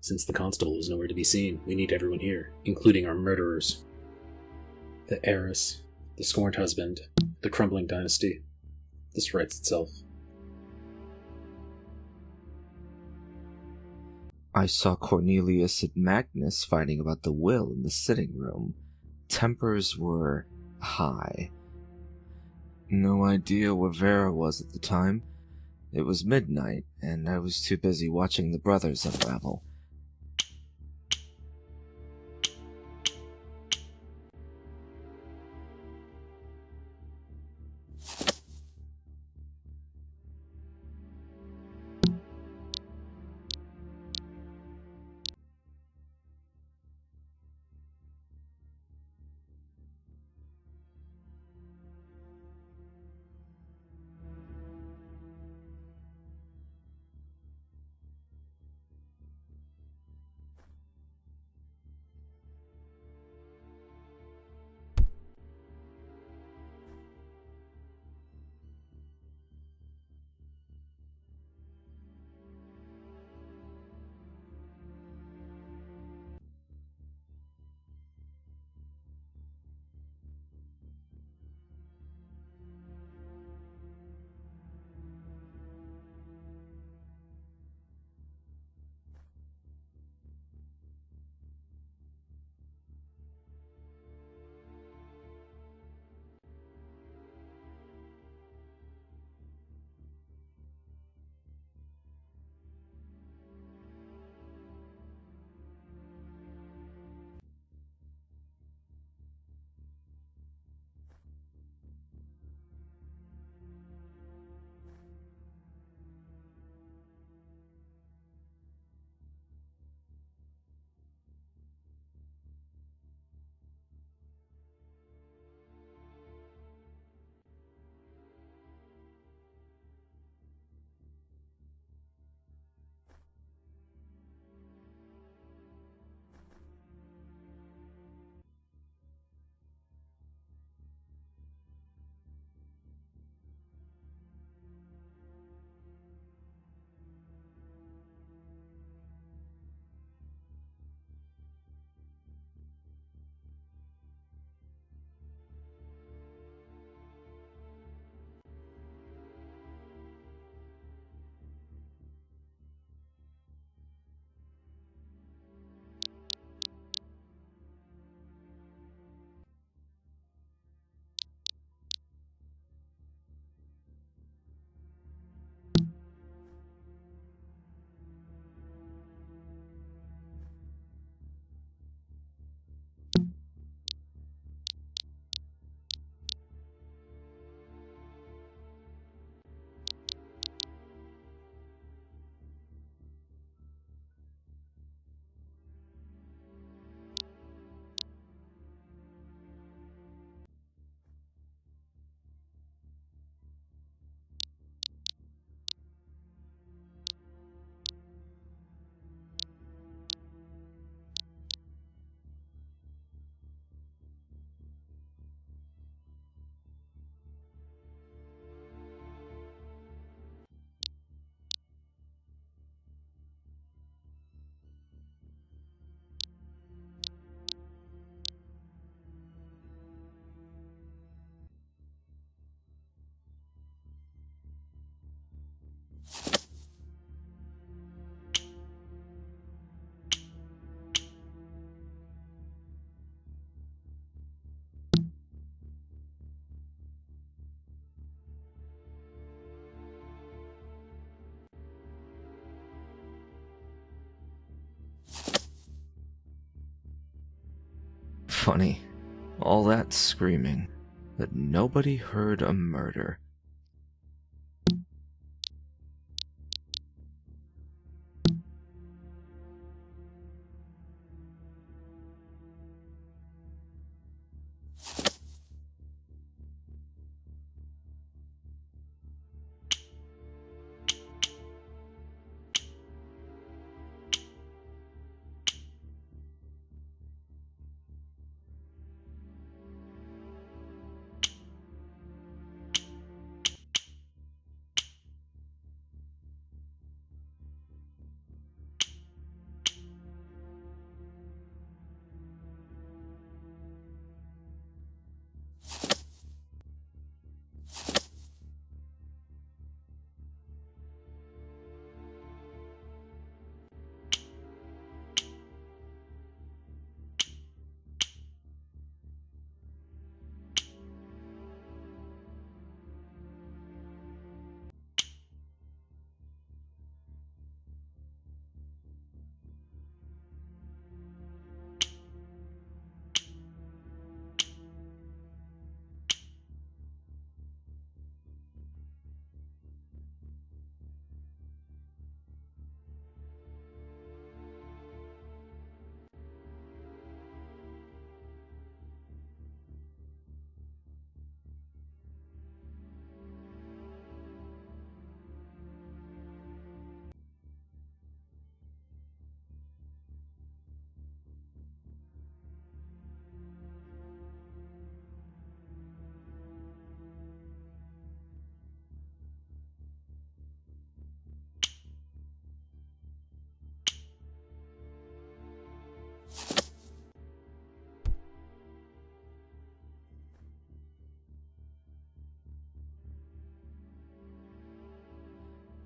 Since the constable is nowhere to be seen, we need everyone here, including our murderers. The heiress, the scorned husband, the crumbling dynasty. This writes itself. I saw Cornelius and Magnus fighting about the will in the sitting room. Tempers were high. No idea where Vera was at the time. It was midnight, and I was too busy watching the brothers unravel. Funny, all that screaming, but nobody heard a murder.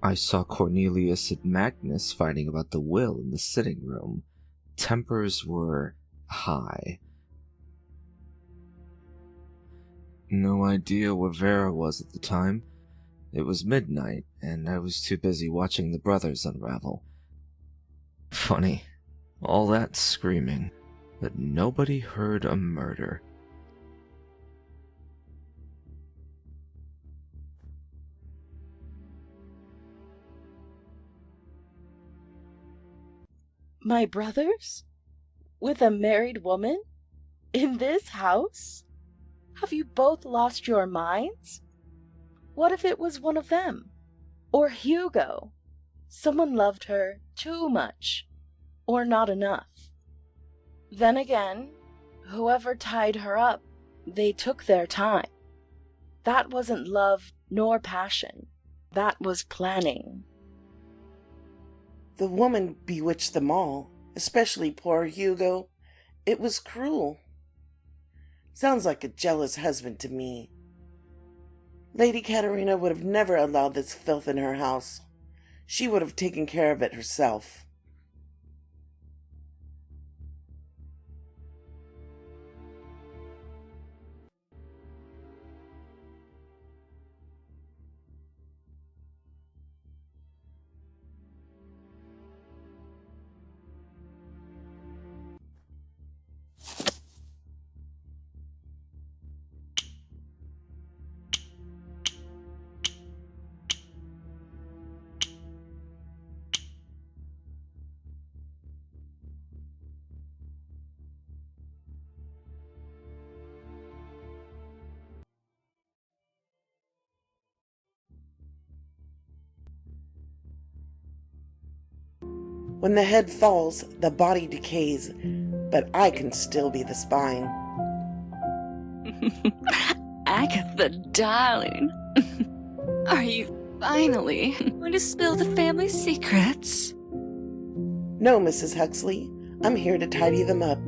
I saw Cornelius and Magnus fighting about the will in the sitting room. Tempers were high. No idea where Vera was at the time. It was midnight, and I was too busy watching the brothers unravel. Funny, all that screaming, but nobody heard a murder. My brothers? With a married woman? In this house? Have you both lost your minds? What if it was one of them? Or Hugo? Someone loved her too much, or not enough. Then again, whoever tied her up, they took their time. That wasn't love nor passion. That was planning. The woman bewitched them all, especially poor Hugo. It was cruel. Sounds like a jealous husband to me. Lady Katerina would have never allowed this filth in her house. She would have taken care of it herself. When the head falls, the body decays, but I can still be the spine. Agatha, darling. Are you finally going to spill the family secrets? No, Mrs. Huxley. I'm here to tidy them up.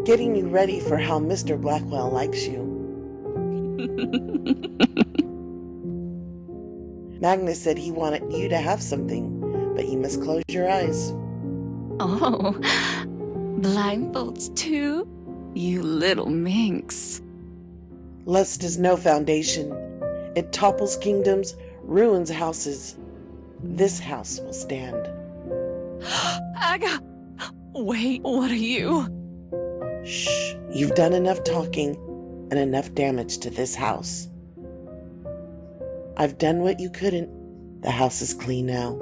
Getting you ready for how Mr. Blackwell likes you. Magnus said he wanted you to have something, but you must close your eyes. Oh, blindfolds too? You little minx. Lust is no foundation. It topples kingdoms, ruins houses. This house will stand. Aga! Wait, what are you? Shh, you've done enough talking and enough damage to this house. I've done what you couldn't. The house is clean now.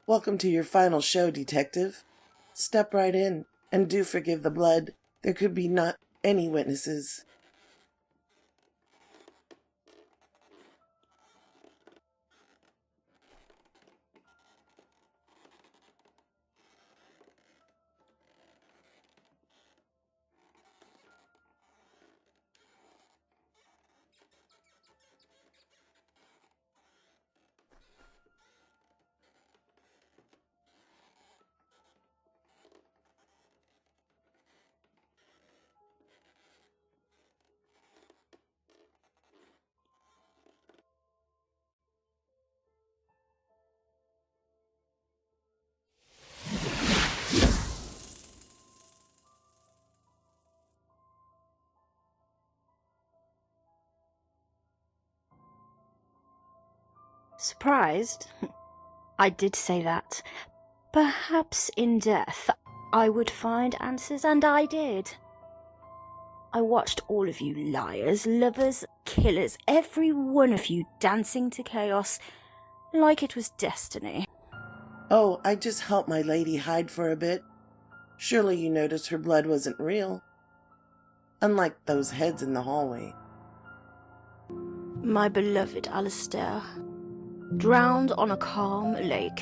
Welcome to your final show, Detective. Step right in, and do forgive the blood. There could be not any witnesses. Surprised? I did say that. Perhaps in death I would find answers, and I did. I watched all of you liars, lovers, killers, every one of you dancing to chaos like it was destiny. Oh, I just helped my lady hide for a bit. Surely you noticed her blood wasn't real. Unlike those heads in the hallway. My beloved Alistair, drowned on a calm lake.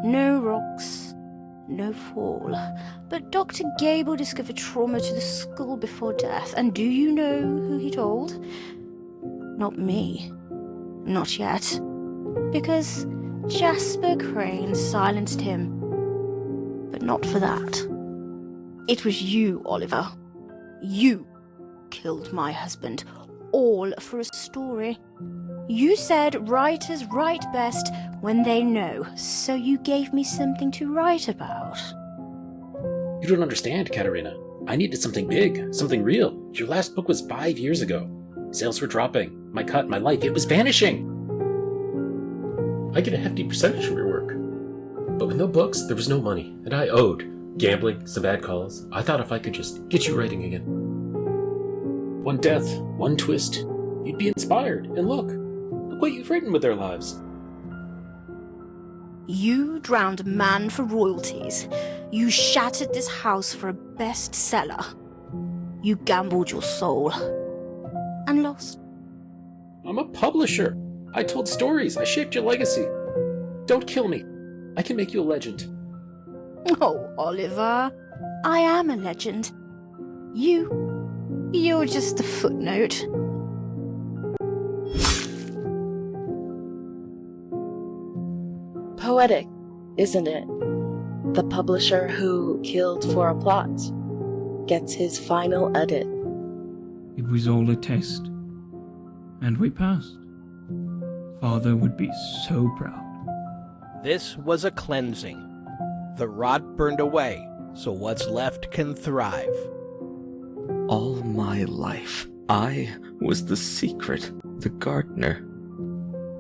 No rocks, no fall. But Dr. Gable discovered trauma to the skull before death, and do you know who he told? Not me. Not yet. Because Jasper Crane silenced him. But not for that. It was you, Oliver. You killed my husband, all for a story. You said writers write best when they know, so you gave me something to write about. You don't understand, Katerina. I needed something big, something real. Your last book was 5 years ago. Sales were dropping. My cut, my life, it was vanishing. I get a hefty percentage from your work. But with no books, there was no money, and I owed. Gambling, some bad calls. I thought if I could just get you writing again. One death, one twist, you'd be inspired. And look what you've written with their lives. You drowned a man for royalties. You shattered this house for a bestseller. You gambled your soul. And lost. I'm a publisher. I told stories. I shaped your legacy. Don't kill me. I can make you a legend. Oh, Oliver. I am a legend. You're just a footnote. Poetic, isn't it? The publisher who killed for a plot gets his final edit. It was all a test. And we passed. Father would be so proud. This was a cleansing. The rot burned away, so what's left can thrive. All my life, I was the secret, the gardener.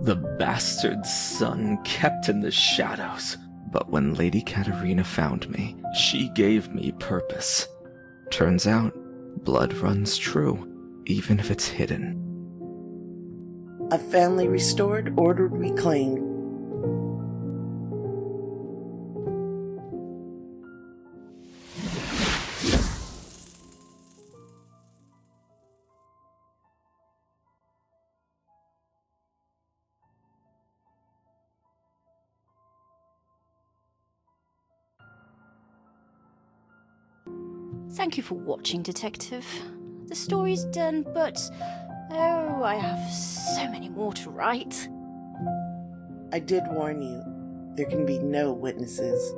The bastard's son kept in the shadows. But when Lady Katerina found me, she gave me purpose. Turns out, blood runs true, even if it's hidden. A family restored, order reclaimed. Thank you for watching, Detective. The story's done, but oh, I have so many more to write. I did warn you. There can be no witnesses.